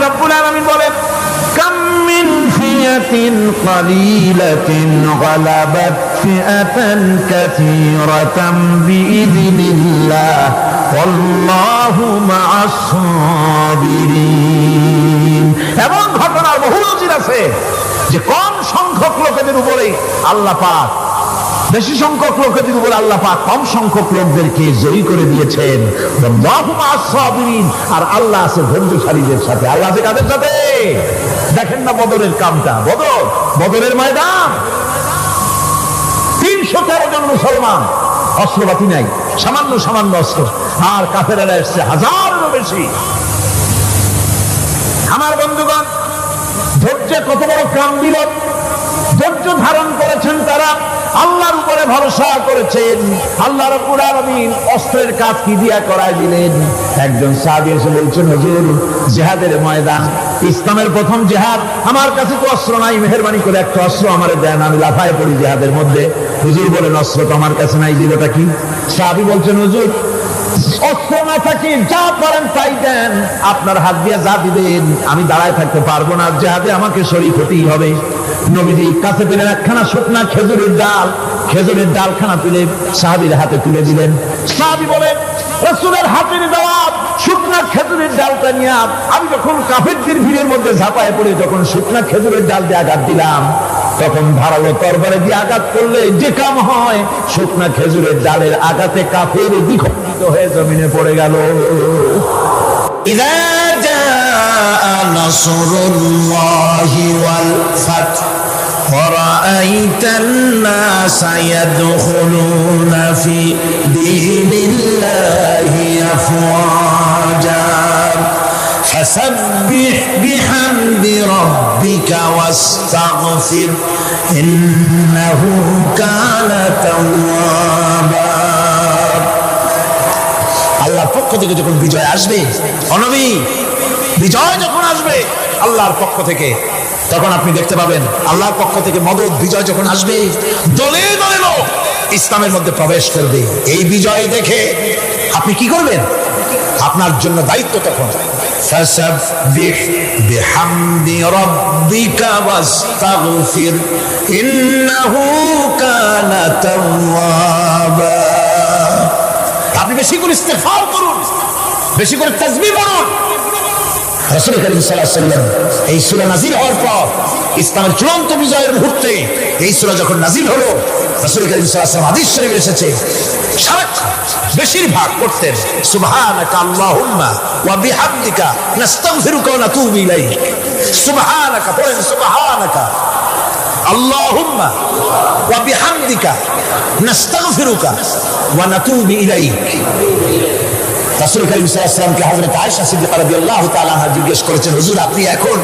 রব্বুল আলামিন বলেন, কাম মিন ফিয়াতিন কালিলাতিন গালাবাত ফিআতান কাসীরাতাম বিইذনিল্লাহ ওয়াল্লাহু মা'আস সাবিরিন। এমন ঘটনার বহু নজির আছে যে কম সংখ্যক লোকেদের উপরে আল্লাহ পাক, বেশি সংখ্যক লোকেদের উপরে আল্লাহ পাক কম সংখ্যক লোকদেরকে জয়ী করে দিয়েছেন। আল্লাহু মা'আস সাবিরিন, আর আল্লাহ আছে ধৈর্যশালীদের সাথে। আল্লাহ আছে কাদের সাথে? দেখেন না বদরের কামটা, বদরের ময়দান, 313 জন মুসলমান, অস্ত্রপাতি নাই, সামান্য সামান্য অস্ত্র, আর কাফেরেরা এসছে হাজারেরও বেশি। আমার বন্ধুগণ, ধৈর্য কত বড় কামবিল, ধৈর্য ধারণ করেছেন তারা, আল্লাহর উপরে ভরসা করেছেন। আল্লাহ রাব্বুল আলামিন অস্ত্রের কাজ কি দিয়া করায় দিলেন। একজন সাহাবী এসে বলছেন, হুজুর, জিহাদের ময়দান, ইসলামের প্রথম জিহাদ, আমার কাছে তো অস্ত্র নাই, মেহেরবানি করে একটা অস্ত্র আমারে দেন, আমি লাফায় পড়ি জিহাদের মধ্যে। হুজুর বলেন, অস্ত্র তো আমার কাছে নাই, দিলটা কি? সাহাবী বলছেন, হুজুর, অস্ত্র না থাকে যা পারেন তাই দেন, আপনার হাত দিয়ে যা দিবেন আমি দাঁড়ায় থাকতে পারবো না, জিহাদে আমাকে শরীক হতেই হবে। নবীজি কাছে পেলেন একখানা শুকনা খেজুরের ডালখানা পেলে সাহাবীর হাতে তুলে দিলেন। সাহাবী বলেন, রাসূলের হাতের দেওয়া শুকনা খেজুরের ডালটা নিয়ে আমি যখন কাফেরদের ভিড়ের মধ্যে ঝাঁপায় পড়ে যখন শুকনা খেজুরের ডাল দিয়ে আঘাত দিলাম, তখন ধারালো তরবারে দিয়ে আঘাত করলে যে কাম হয়, শুকনা খেজুরের ডালের আঘাতে কাফের বিখণ্ডিত হয়ে জমিনে পড়ে গেল। ইযা জাআ নাসরুল্লাহি ওয়াল ফাত ওয়া রাআইতান নাসা ইয়াদখুলুনা ফি দীনিল্লাহি আফওয়াজা فسبح بحمد ربك واستغفر إنه كان توابا। আল্লাহর পক্ষ থেকে যখন বিজয় আসবে, নবী, বিজয় যখন আসবে আল্লাহর পক্ষ থেকে, তখন আপনি দেখতে পাবেন আল্লাহর পক্ষ থেকে মদদ, বিজয় যখন আসবে দলে দলে লোক ইসলামের মধ্যে প্রবেশ করবে। এই বিজয় দেখে আপনি কি করবেন? আপনার জন্য দায়িত্ব তখন فسبح بحمد ربك واستغفر إنه كان توابا। আপনি বেশি করে ইস্তেগফার করুন, বেশি করে তাসবিহ পড়ুন। রাসূল কারীম সাল্লাল্লাহু আলাইহি ওয়াসাল্লাম এই সূরা নাযিল হওয়ার পর, ইসলামের চূড়ান্ত বিজয়ের মুহূর্তে এই সূরা যখন নাযিল হলো, রাসূল কারীম সাল্লাল্লাহু আলাইহি ওয়াসাল্লাম হাদিস শরীফে এসেছে বেশিরভাগ করতেন সুবহানাকা আল্লাহুম্মা ওয়া বিহামদিকা নাস্তাগফিরুকা ওয়া নাতুবু ইলাইক। সুবহানাকা পড়েন, সুবহানাকা আল্লাহুম্মা ওয়া বিহামদিকা নাস্তাগফিরুকা ওয়া নাতুবু ইলাইক। রাসূল কারীম সাল্লাল্লাহু আলাইহি ওয়াসাল্লামকে হযরত আয়েশা সিদ্দিকা রাদিয়াল্লাহু তাআলা আনহা জিজ্ঞেস করেছেন, হুজুর, আপনি এখন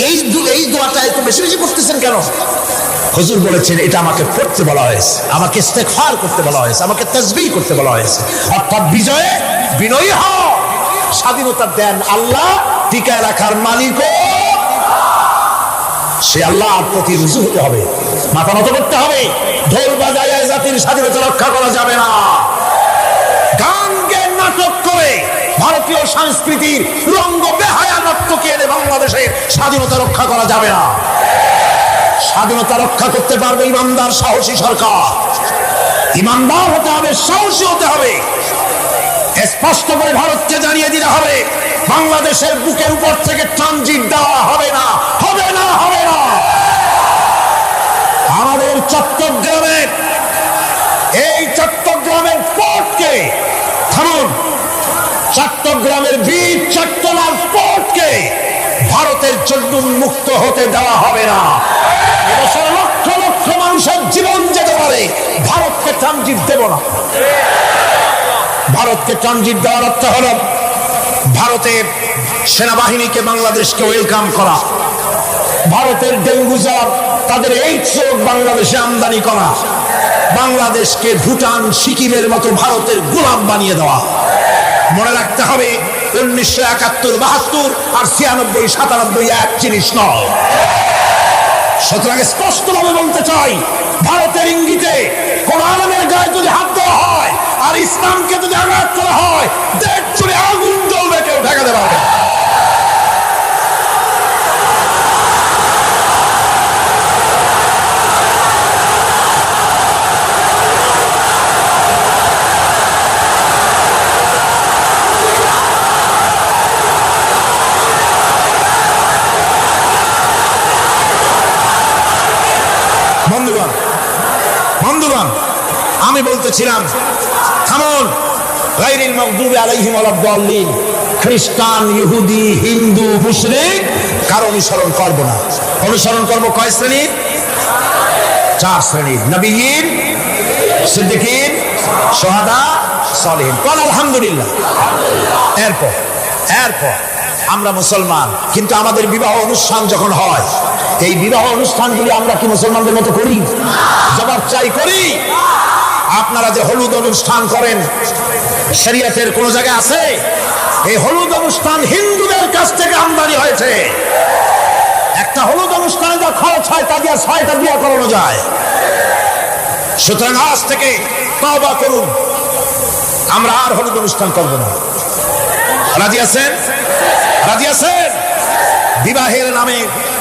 এই দোয়াটা এত বেশি বেশি করতেছেন কেন? হুজুর বলেছেন, এটা আমাকে পড়তে বলা হয়েছে, আমাকে ইস্তেগফার করতে বলা হয়েছে, আমাকে তাসবিহ করতে বলা হয়েছে। অর্থাৎ বিজয়ে বিনয়ী হও, স্বাধীনতা দেন আল্লাহ, টিকায় রাখার মালিকও সে আল্লাহর প্রতি রুজু হতে হবে, মাথা নত করতে হবে। ঢোল বাজায় জাতির স্বাধীনতা রক্ষা করা যাবে না। গান গে নাটক করে ভারতীয় সংস্কৃতির রঙ্গ বেহায়া নর্তকী এনে বাংলাদেশের স্বাধীনতা রক্ষা করা যাবে না। স্বাধীনতা রক্ষা করতে পারবে ইমানদার সাহসী সরকার। ইমানদার হতে হবে, সাহসী হতে হবে। স্পষ্ট করে ভারতকে জানিয়ে দিতে হবে, বাংলাদেশের বুকের উপর থেকে ট্রানজিট দেওয়া হবে না, হবে না, হবে না। আমাদের চট্টগ্রামের পোর্টকে থামুন, চট্টগ্রামের বীর চট্টলার পোর্টকে ভারতের জন্য মুক্ত হতে দেওয়া হবে না। এবছর লক্ষ লক্ষ মানুষের জীবন যেতে পারে, ভারতকে ট্রানজিট দেব না। ভারতকে ট্রানজিট দেওয়ার অর্থ হল ভারতের সেনাবাহিনীকে বাংলাদেশকে ওয়েলকাম করা, ভারতের ডেঙ্গু জ্বর, তাদের এইডস রোগ বাংলাদেশে আমদানি করা, বাংলাদেশকে ভুটান সিকিমের মতো ভারতের গোলাম বানিয়ে দেওয়া। মনে রাখতে হবে 1971, 72 আর 96, 97 এক জিনিস নয়। সুতরাং স্পষ্টভাবে বলতে চাই, ভারতের ইঙ্গিতে কোন আলেমের গায়ে যদি হাত দেওয়া হয় আর ইসলামকে যদি আঘাত করা হয়, দেশ জুড়ে আগুন জ্বলবে, কেউ ঠেকাতে পারবে। বন্ধুগণ, আমি বলতেছিলাম থামুন, গায়রিল মাগদুবি আলাইহিম ওয়ালাদ-দাল্লিন, খ্রিস্টান, ইহুদি, হিন্দু, মুশরিক কারো অনুসরণ করব না। অনুসরণ করব কয় শ্রেণী? 4 শ্রেণীর। নবীয়িন, সিদ্দিকিন, শুহাদা, সালিহিন। কোন আলহামদুলিল্লাহ। এরপর আমরা মুসলমান, কিন্তু আমাদের বিবাহ অনুষ্ঠান যখন হয়, এই বিবাহ অনুষ্ঠানগুলি আমরা কি মুসলমানদের মতো করি? জবাব চাই, করি? আপনারা যে হলুদ অনুষ্ঠান করেন, শরীয়তের কোন জায়গায় আছে? এই হলুদ অনুষ্ঠান হিন্দুদের কাছ থেকে আমদানি হয়েছে। একটা হলুদ অনুষ্ঠানে যা খরচ হয় তা দিয়ে 6টা বিয়ে করানো যায়। সুতরাং আজ থেকে তওবা করুন, আমরা আর হলুদ অনুষ্ঠান করব না। রাজি আছেন? রাজি আছেন? বিবাহের নামে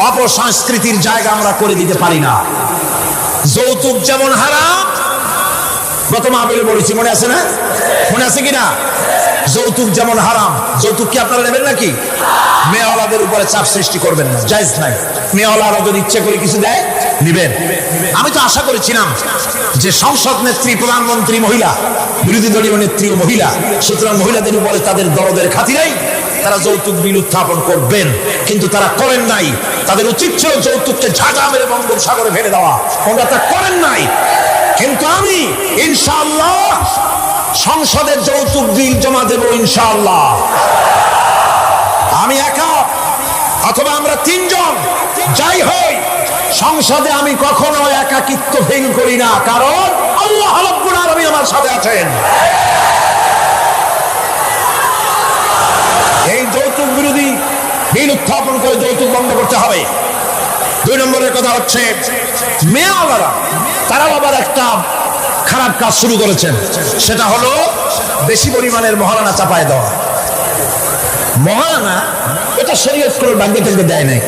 অপসংস্কৃতির জায়গা আমরা করে দিতে পারি না। যৌতুক যেমন হারাম, গত মাহফিলে বলেছি, মনে আছে না? মনে আছে কিনা? যৌতুক যেমন হারাম। যৌতুক কি আপনারা নেবেন নাকি? মেয়েওয়ালাদের উপরে চাপ সৃষ্টি করবেন না, জায়েজ নাই। মেয়েওয়ালারা যদি ইচ্ছে করে কিছু দেয়, নিবেন। আমি তো আশা করেছিলাম যে সংসদ নেত্রী, প্রধানমন্ত্রী মহিলা, বিরোধী দলীয় নেত্রী মহিলা, সুতরাং মহিলাদের উপরে তাদের দরদের খাতিরেই তারা যৌতুক বিল উত্থাপন করবেন, কিন্তু তারা করেন নাই। তাদের উচিত ছিল যৌতুককে ঝাঁঝা মেরে বঙ্গোপসাগরে ফেলে দেওয়া, ওরা তা করেন নাই। কিন্তু আমি ইনশাআল্লাহ সংসদের যৌতুক বিল জমা দেব ইনশাআল্লাহ। আমি একা অথবা আমরা 3 জন যাই হই, সংসদে আমি কখনো একাকিত্ব ফিল করি না, কারণ আল্লাহ রাব্বুল আলামিন আমার সাথে আছেন। এই যৌতুক বিরোধী বিল উত্থাপন করে যৌতুক বন্ধ করতে হবে। 2 নম্বরের কথা হচ্ছে, মেয়েওয়ালারা তারাও আবার একটা খারাপ কাজ শুরু করেছেন, সেটা হলো বেশি পরিমাণের মহারানা চাপায় দেওয়া। মহারানা এটা শরীয়ত করে ভাগ্যে থেকে দেয় নাই।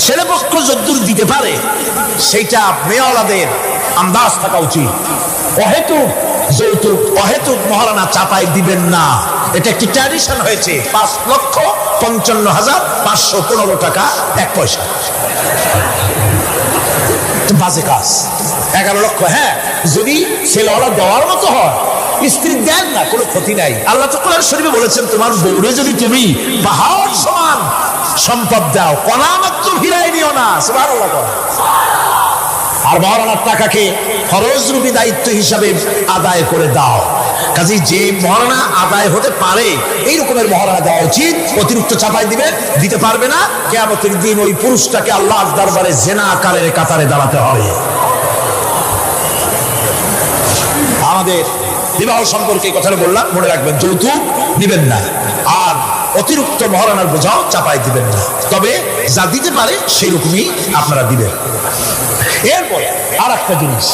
ছেলেপক্ষ যদ্দূর দিতে পারে সেইটা মেয়েওয়ালাদের আন্দাজ থাকা উচিত। অহেতুক যৌতুক, অহেতুক মহারানা চাপায় দিবেন না। এটা একটি ট্র্যাডিশন হয়েছে। 5,55,515 টাকা 1 পয়সা, বাজে কাজ। 11 লক্ষ, হ্যাঁ, যদি ছেলেওয়ালা দেওয়ার মতো হয়, স্ত্রী দেন না, কোনো ক্ষতি নাই। আল্লাহ তো কোরআন শরীফে বলেছেন, তোমার বউরে যদি তুমি পাহাড় সমান সম্পদ দাও, কণা মাত্র ফিরাই নিও না। সুবহানাল্লাহ। আর মহারানার টাকাকে ফরজরূপী দায়িত্ব হিসাবে আদায় করে দাও। কাজেই যে মহারানা আদায় হতে পারে এই রকমের মহারানা দেওয়া উচিত। অতিরিক্ত চাপাই দিতে পারবে না। কিয়ামতের দিন ওই পুরুষটাকে আল্লাহর দরবারে জেনাকারের কাতারে দাঁড়াতে হবে। আমাদের বিবাহ সম্পর্কে কথাটা বললাম, মনে রাখবেন, যৌতুক দিবেন না, আর অতিরিক্ত মহারানার বোঝাও চাপাই দিবেন না। তবে যা দিতে পারে সেই রকমই আপনারা দিবেন। এরপরে আর একটা জিনিস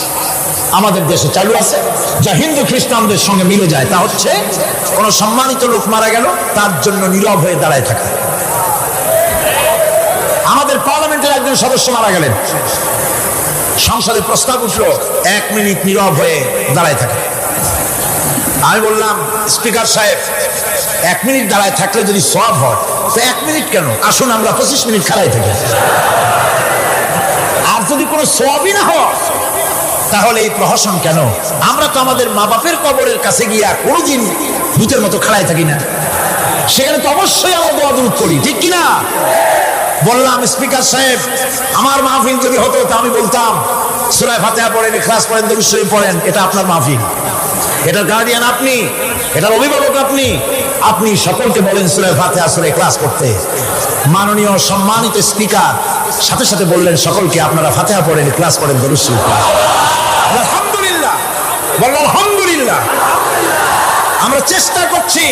আমাদের দেশে চালু আছে, যা হিন্দু খ্রিস্টানদের সঙ্গে মিলে যায়, তা হচ্ছে কোন সম্মানিত লোক মারা গেল, তার জন্য নীরব হয়ে দাঁড়ায় থাকা। আমাদের পার্লামেন্টের একজন সদস্য মারা গেলেন, সংসদে প্রস্তাব উঠল 1 মিনিট নীরব হয়ে দাঁড়ায় থাকা। আমি বললাম, স্পিকার সাহেব, 1 মিনিট দাঁড়ায় থাকলে যদি সওয়াব হয়, তো 1 মিনিট কেন, আসুন আমরা 25 মিনিট খাড়াই থাকি। আর যদি কোনো সওয়াবই না হয়, তাহলে এই প্রহসন কেন? আমরা তো আমাদের মা বাপের কবরের কাছে গিয়া কোনোদিন ভূতের মতো খাড়াই থাকি না, সেখানে তো অবশ্যই আমরা দোয়া দুরূদ করি, ঠিক কিনা? বললাম, স্পিকার সাহেব, আমার মাহফিল যদি হতো তা আমি বলতাম সূরা ফাতিহা পড়েন, ইখলাস পড়েন, দরুদ শরীফ পড়েন। এটা আপনার মাহফিল, এটার গার্ডিয়ান আপনি, এটার অভিভাবক আপনি। আপনি সকলকে বলেন সূরা ফাতিহা, সূরা ইখলাস পড়তে। মাননীয় সম্মানিত স্পিকার সাথে সাথে বললেন সকলকে, আপনারা ফাতিহা পড়েন, ইখলাস পড়েন, দরুদ শরীফ পড়েন। আলহামদুলিল্লাহ, বললাম আলহামদুলিল্লাহ। আমরা চেষ্টা করছি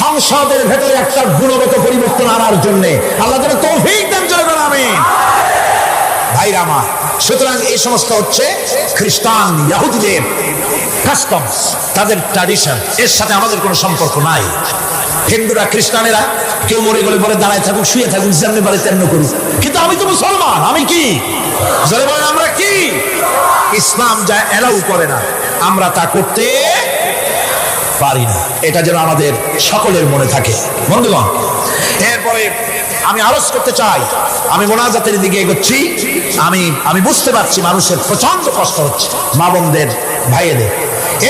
সংসদের ভেতরে একটা গুণগত পরিবর্তন আনার জন্য। আল্লাহ যেন তৌফিক দান করেন, আমিন। ভাইরা আমার, সুতরাং এই সমস্ত হচ্ছে খ্রিস্টান ইহুদিদের কাস্টমস, তাদের ট্র্যাডিশন, এর সাথে আমাদের কোনো সম্পর্ক নাই। হিন্দুরা, খ্রিস্টানেরা কেউ মরে গেলে পরে দাঁড়ায় থাকুক, শুয়ে থাকুক, যেমনি পারে তেমনি করুক, কিন্তু আমি তো মুসলমান, আমি কি জোরে বলেন, আমরা কি? ইসলাম যা এলাউ করে না, আমরা তা করতে পারি না। এটা যেন আমাদের সকলের মনে থাকে। বন্ধুগণ, এরপরে আমি আরজ করতে চাই, আমি মোনাজাতের দিকে এগোচ্ছি। আমি বুঝতে পারছি মানুষের প্রচন্ড কষ্ট হচ্ছে, মা বোনদের, ভাইয়েদের।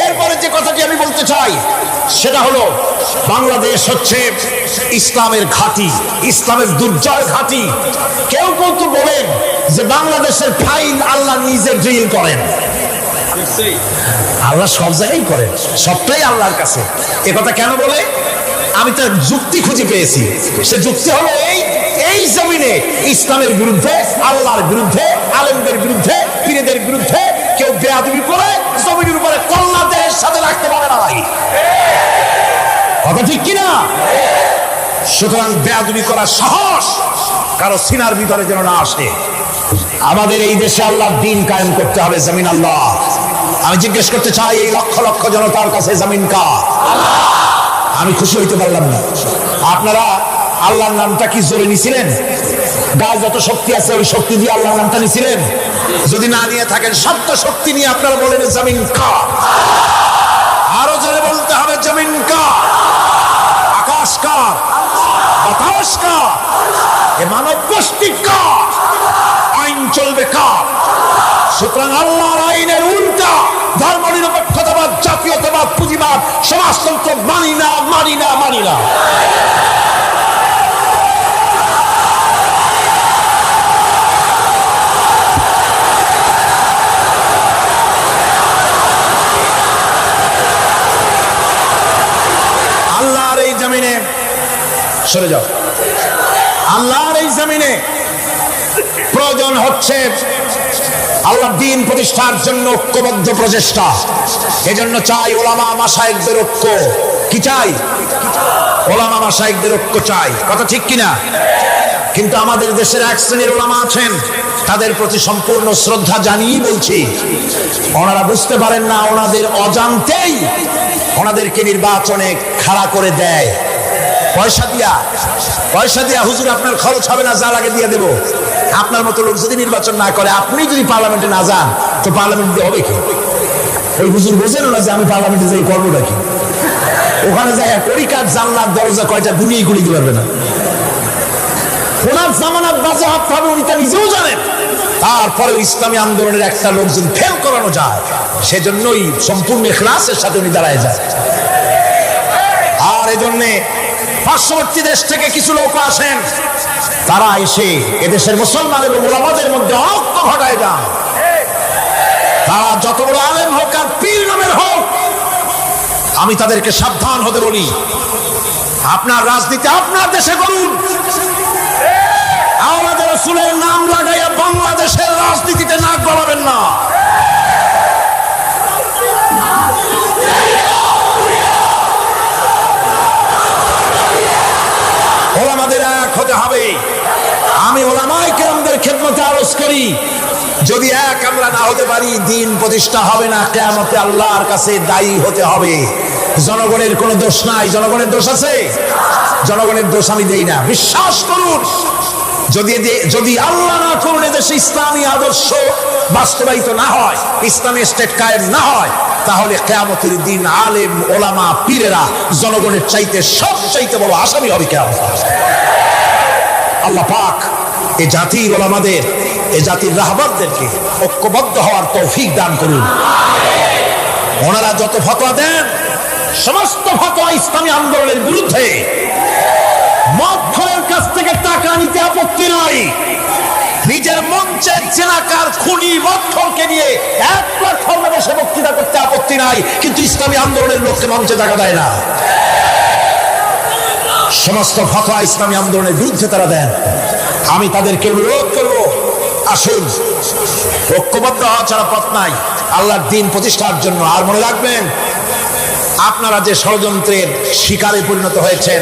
এরপরে যে কথাটি আমি বলতে চাই সেটা হলো, বাংলাদেশ হচ্ছে ইসলামের ঘাঁটি, ইসলামের দুর্জয় ঘাঁটি। কেউ কেউ তো বলেন যে বাংলাদেশের ফাইল আল্লাহ নিজে ড্রিল করেন। আল্লাহ সব জায়গায় করেন, সবটাই আল্লাহর কাছে। এ কথা কেন বলে? আমি তার যুক্তি খুঁজে পেয়েছি। সে যুক্তি হলো এই জমিনে ইসলামের বিরুদ্ধে, আল্লাহর বিরুদ্ধে, আলেমদের বিরুদ্ধে, পীরদের বিরুদ্ধে কেউ বেয়াদবি করে জমিনের উপরে কল্লা দেহের সাথে রাখতে পারে না। ভাই কথা ঠিক কিনা? সুতরাং বেয়াদবি করার সাহস কারো সিনার ভিতরে যেন না আসে। আমাদের এই দেশে আল্লাহর দ্বীন কায়েম করতে হবে। জমিন আল্লাহ। আমি জিজ্ঞেস করতে চাই, এই লক্ষ লক্ষ জনতার কাছে জমিন কার? আমি খুশি হইতে পারলাম না। আপনারা আল্লাহর নামটা কি জোরে নিছিলেন? গায়ে যত শক্তি আছে ওই শক্তি দিয়ে আল্লাহর নামটা নিছিলেন? যদি না নিয়ে থাকেন, সপ্ত শক্তি নিয়ে আপনারা বলেন জমিন কার। আরো জোরে বলতে হবে জমিন কার, আকাশ কার, বাতাস কার, এ মানব গোষ্ঠী কার, আইন চলবে কার? সুতরাং আল্লাহর আইনের উল্টা ধর্মনিরপেক্ষতাবাদ, জাতীয়তাবাদ, পুঁজিবাদ, সমাজতন্ত্র মানি না, মানি না, মানি না। আল্লাহর এই জমিনে, সরে যাও, আল্লাহর এই জমিনে প্রয়োজন হচ্ছে আল্লাহর দ্বীন প্রতিষ্ঠার জন্য ঐক্যবদ্ধ প্রচেষ্টা। এজন্য চাই ওলামা মাশায়েখদের ঐক্য। কি চাই? ওলামা মাশায়েখদের ঐক্য চাই। কথা ঠিক কিনা? কিন্তু আমাদের দেশের এক শ্রেণীর ওলামা আছেন, তাদের প্রতি সম্পূর্ণ শ্রদ্ধা জানিয়ে বলছি, ওনারা বুঝতে পারেন না, ওনাদের অজান্তেই ওনাদেরকে নির্বাচনে খাড়া করে দেয় পয়সা দিয়া। হুজুর আপনার খরচ হবে না, যা লাগে দিয়ে দেবো। আপনার মতো লোক যদি নির্বাচন না করে, আপনি যদি পার্লামেন্টে না যান, তো পার্লামেন্ট দিয়ে হবে কি? ওই হুজুর বোঝেন না যে আমি পার্লামেন্টে যাই করবোটা কি? ওখানে যাই করি কাজ, জানলার দরজা কয়টা গুলিয়ে দিতে পারবে না। ওনার জামানত বাজেয়াপ্ত হবে, উনি তা নিজেও জানেন। তারপরে ইসলামী আন্দোলনের একটা লোক যদি ফেল করানো যায়, সেজন্যই সম্পূর্ণ ইখলাসের সাথে উনি দাঁড়ায় যায়। আর এজন্যে পার্শ্ববর্তী দেশ থেকে কিছু লোক আসেন, তারা এসে এদেশের মুসলমান এবং ওলামাদের মধ্যে অনৈক্য ঘটায় যান। তারা যত বড় আলেম হোক আর পীর নামের হোক, আমি তাদেরকে সাবধান হতে বলি, আপনার রাজনীতি আপনার দেশে করুন। আমাদের রাসূলের নাম লাগাইয়া বাংলাদেশের রাজনীতিতে নাক গলাবেন না। ওলামাদের এক হতে হবে। আমি ওলামায়ে কেরামদের খেদমতে আরজ করি, যদি এক আমরা না হতে পারি, দ্বীন প্রতিষ্ঠা হবে না। কিয়ামতে আল্লাহর কাছে দায়ী হতে হবে। জনগণের কোনো দোষ নাই। জনগণের দোষ আছে? জনগণের দোষ আমি দেই না। বিশ্বাস করুন, যদি আল্লাহ না করুন এদেশে ইসলামী আদর্শ বাস্তবায়িত না হয়, ইসলামী স্টেট কায়েম না হয়, তাহলে কিয়ামতের দিন আলেম, ওলামা, পীরেরা জনগণের চাইতে সবচাইতে বড় আসামি হবে কিয়ামত। আল্লাহ পাক এই জাতির ওলামাদের, এই জাতির রাহবারদেরকে ঐক্যবদ্ধ হওয়ার তৌফিক দান করুন। ওনারা যত ফতোয়া দেন, সমস্ত ফতোয়া ইসলামী আন্দোলনের বিরুদ্ধে। মদখলের কাছ থেকে টাকা নিতে আপত্তি নাই, নিজের মঞ্চে জেনাকার, খুনি, মদখলকে নিয়ে এক প্ল্যাটফর্মে বসে বক্তৃতা করতে আপত্তি নাই, কিন্তু ইসলামী আন্দোলনের লোককে মঞ্চে টাকা দেয় না। সমস্ত ফতোয়া ইসলামী আন্দোলনের বিরুদ্ধে তারা দেন। আমি তাদেরকে অনুরোধ করব, আসুন, ঐক্যবদ্ধ হওয়া ছাড়া পথ নাই আল্লাহর দ্বীন প্রতিষ্ঠার জন্য। আর মনে রাখবেন, আপনারা যে ষড়যন্ত্রের শিকারে পরিণত হয়েছেন,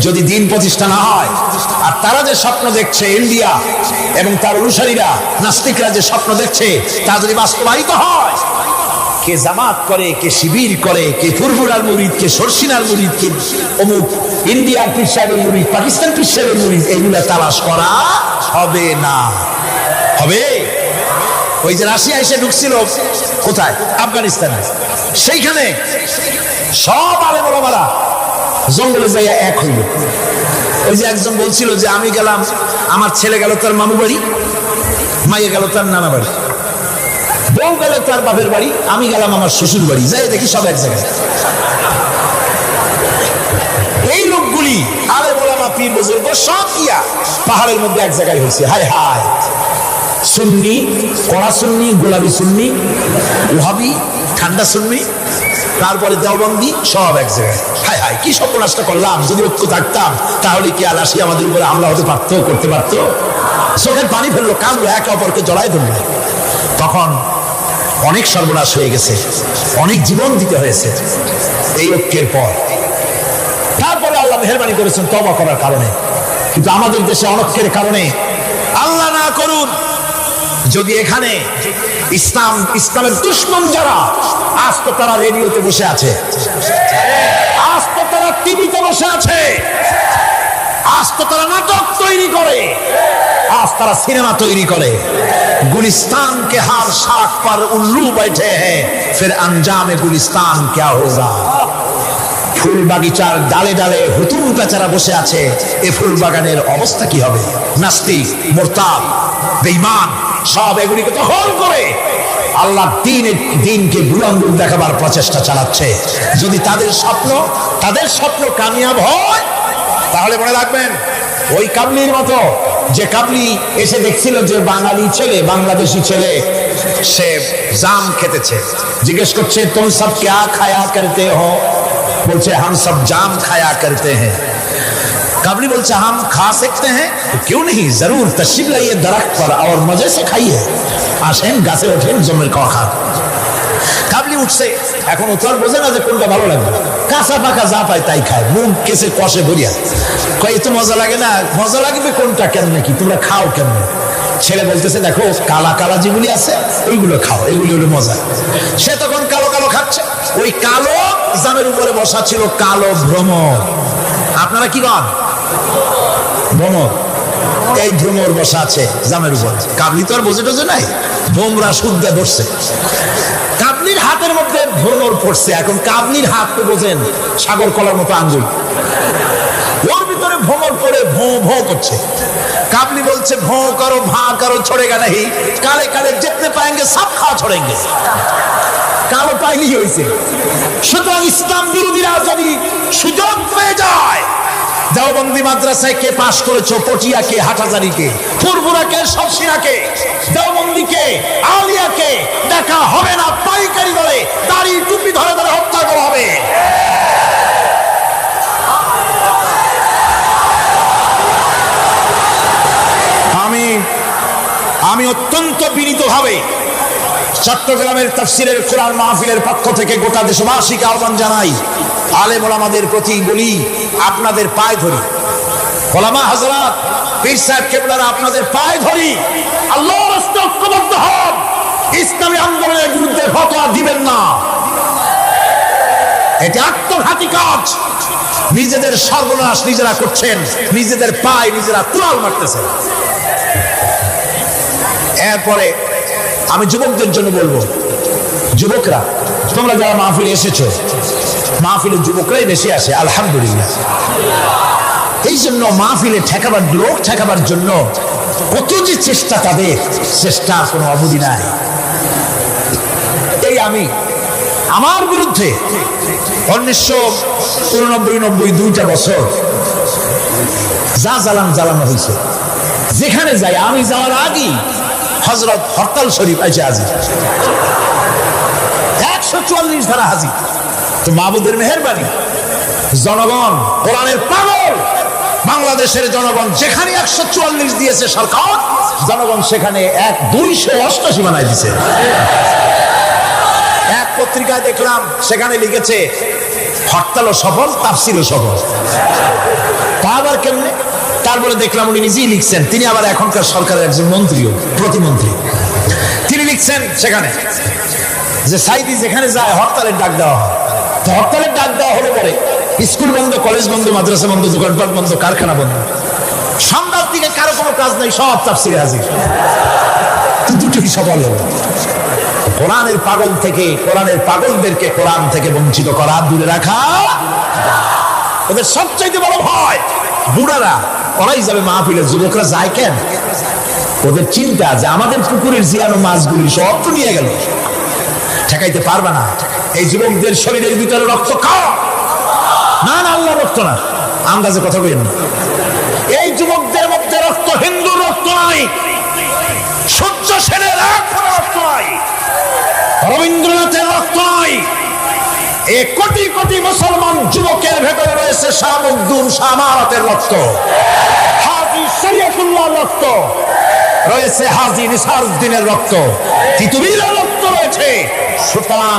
যদি দ্বীন প্রতিষ্ঠা না হয়, আর তারা যে স্বপ্ন দেখছে, ইন্ডিয়া এবং তার অনুসারীরা, নাস্তিকরা যে স্বপ্ন দেখছে, তা যদি বাস্তবায়িত হয়, কে জামাত করে, কে শিবির করে, কে ফুরফুরার মুরিদ, কে সরসিনার মুরিদ, কে অমুক ইন্ডিয়ার পীর সাহেবের মুরিদ, পাকিস্তান পীর সাহেবের মুরিদ, এগুলো তালাশ করা হবে না। হবে? ওই যে রাশিয়া এসে ঢুকছিল কোথায়? আফগানিস্তানে। সেইখানে সব আলেম ওলামারা জঙ্গলে যাইয়া এক হইল। ওই যে একজন বলছিল যে আমি গেলাম, আমার ছেলে গেল তার মামু বাড়ি, মাইয়ে গেল তার নানা বাড়ি, বউ গেল তার বাপের বাড়ি, আমি গেলাম আমার শ্বশুর বাড়ি, যাই দেখি সব এক জায়গায়। এই লোকগুলি আলেম ওলামা পীর বুজুর্গ সব গিয়া পাহাড়ের মধ্যে এক জায়গায় হয়েছে। হায় হায়, সুন্নি কড়া সুন্নি, গোলাপি সুন্নি, ওহাবি ঠান্ডা সুন্নি, তারপরে দেওবন্দি সব এক জায়গায়। হায় হায়, কি সর্বনাশটা করলাম! যদি ঐক্য থাকতাম তাহলে কি আলাসি আমাদের উপরে হামলা হতে পারতো, করতে পারতো? চোখের পানি ফেললো, কামড়ো, একে অপরকে জড়াই ধরলো। তখন অনেক সর্বনাশ হয়ে গেছে, অনেক জীবন দিতে হয়েছে এই ঐক্যের পর। তারপরে আল্লাহ মেহেরবানি করেছেন তওবা করার কারণে। কিন্তু আমাদের দেশে অনৈক্যের কারণে, আল্লাহ না করুন যদি এখানে ইসলামের দুশমন যারা, আজ তো তারা রেডিওতে বসে আছে, আজ তো তারা টিভিতে বসে আছে, আজ তো তারা নাটক তৈরি করে, আজ তারা সিনেমা তৈরি করে। গুলিস্তান কে হার শাখ पर उल्लू बैठे हैं, फिर अंजाम गुलिस्तान क्या होगा। ফুল বাগিচার ডালে ডালে হুতুম বেচারা বসে আছে, এ ফুল বাগানের অবস্থা কি হবে? নাস্তিক, মুরতাদ, বেঈমান সব এগুলিকে দখল করে আল্লাহ দিনকে বুলন্দ দেখাবার প্রচেষ্টা চালাচ্ছে। যদি তাদের স্বপ্ন কামিয়াব হয়, তাহলে মনে রাখবেন ওই কাবলির মতো, যে কাবলি এসে দেখছিল যে বাঙালি ছেলে, বাংলাদেশি ছেলে সে জাম খেতেছে, জিজ্ঞেস করছে তুম সব क्या खाया करते हो? বলছে हम सब जाम खाया करते हैं। काबली बोलছে हम खा सकते हैं? तो क्यों नहीं, जरूर तशरीफ लाइए दरख्त पर और मजे से खाइए। আসেন গাছে ওঠেন, জমের খাওয়া খান। কাবলি উঠছে, এখন উত্তর বোঝে না যে কোনটা ভালো লাগবে, কাঁচা পাকা যা পায় তাই খায়, মুখ কেসে কষে ভরিয়া কয় তো মজা লাগে না, মজা লাগবে কোনটা, কেমনে কি তোমরা খাও কেমনে? ছেলে বলতেছে দেখো কালা কালা যেগুলি আছে ওইগুলো খাও, এগুলি হলো মজা। সে তখন কালো কালো খাচ্ছে, ওই কালো জামের উপরে বসা ছিল কালো ভ্রমর। আপনারা কি বলেন? ভ্রমর। এই ভ্রমর বসা আছে জামের উপর। কাবলি তো আর বোঝে টোঝে নাই, ভোমরা সুদ্ধা ধরছে, কাবলির হাতের মধ্যে ভ্রমর পড়ছে। এখন কাবলির হাত তো বোঝেন সাগর কলার মতো আঙ্গুল, ওর ভিতরে ভ্রমর পড়ে ভোঁ ভোঁ করছে। কাবলি বলছে ভোঁ করো ভাঁ করো छोड़ेगा नहीं, काले काले जितने पाएंगे सब खा छोड़ेंगे। কালো পাইনি হয়েছে। সুতরাং ইসলাম বিরোধীরা যদি সুযোগ পেয়ে যায়, দেওবন্দি মাদ্রাসায় কে পাশ করেছো, পটিয়াকে, হাটহাজারীকে, ফুরফুরাকে, সরসিনাকে, দেওবন্দিকে, আলিয়াকে দেখা হবে না, পাইকারি দলে দাড়ি টুপি ধরে ধরে হত্যা করা হবে। আমি অত্যন্ত বিনীতভাবে চট্টগ্রামের তাফসীরের কোরআন মাহফিলের পক্ষ থেকে গোটা দেশবাসীকে আহ্বান জানাই, আলেম ওলামাদের প্রতি বলি, আপনাদের পায়ে ধরি, ওলামা হযরত পীর সাহেব কেবলারা আপনাদের পায়ে ধরি, আল্লাহর রাস্তে ঐক্যবদ্ধ হন, ইসলামী আন্দোলনের বিরুদ্ধে ফতোয়া দিবেন না। এটি আত্মঘাতী কাজ, নিজেদের সর্বনাশ নিজেরা করছেন, নিজেদের পায়ে নিজেরা কুড়াল মারতেছেন। এরপরে আমি যুবকদের জন্য বলবো, যুবকরা তোমরা যারা মাহফিলে এসেছো, মাহফিলে যুবকরাই বেশি আসে আলহামদুলিল্লাহ। এই জন্য মাহফিলে লোক ঠেকাবার জন্য কত যে চেষ্টা, তাদের চেষ্টা কোনো অবধি নাই। এই আমি আমার বিরুদ্ধে 1989-90 দুইটা বছর যা জ্বালানো হয়েছে, যেখানে যাই আমি যাওয়ার আগেই হযরত হরতাল শরীফ এসে হাজির, 144 ধারা হাজির। তো মাহবুবের মেহেরবানি, জনগণ কোরআনের পাগল, বাংলাদেশের জনগণ যেখানে 144 দিয়েছে সরকার, জনগণ সেখানে 288 বানায় দিছে। এক পত্রিকায় দেখলাম সেখানে লিখেছে হরতালও সফল, তাফসীরও সফল। তা আবার কেমনে? তারপরে দেখলাম উনি নিজেই লিখছেন, তিনি আবার এখনকার সরকারের একজন মন্ত্রীও, প্রতিমন্ত্রী। তিনি লিখছেন সেখানে যে সাইদি যেখানে যায় হরতালের ডাক দেওয়া হয়। তো হরতালের ডাক দেওয়া হলে পরে স্কুল বন্ধ, কলেজ বন্ধ, মাদ্রাসা বন্ধ, দোকানপাট বন্ধ, কারখানা বন্ধ, সন্ধ্যার দিকে কারো কোনো কাজ নেই, সব তাফসীরে হাজির। দুটোই সফল হলো। কোরআনের পাগল থেকে, কোরআনের পাগলদেরকে কোরআন থেকে বঞ্চিত করা, দূরে রাখা ওদের সবচাইতে বড় ভয়। বুড়ারা ওরাই যাবে মাহফিলে, যুবকরা যায় কেন? ওদের চিন্তা যে আমাদের পুকুরের জিয়ানো মাছগুলি সব তো নিয়ে গেল, ঠেকাইতে পারবে না। এই যুবকদের শরীরের ভিতরে রক্ত খাও না, না আল্লাহ রক্ত না, আন্দাজে কথা বলেন না। এই যুবকদের মধ্যে রক্ত হিন্দুর রক্ত নাই, সূর্য সেনের রক্ত নাই, রবীন্দ্রনাথের রক্ত নাই। এই কোটি কোটি মুসলমান যুবকের ভেতরে রয়েছে শাহ মখদুম, শাহ আমানতের রক্ত, হাজী শরীয়তুল্লাহর রক্ত রয়েছে, হাজী নিসারউদ্দিনের রক্ত, তিতুমীরের রক্ত রয়েছে। সুতরাং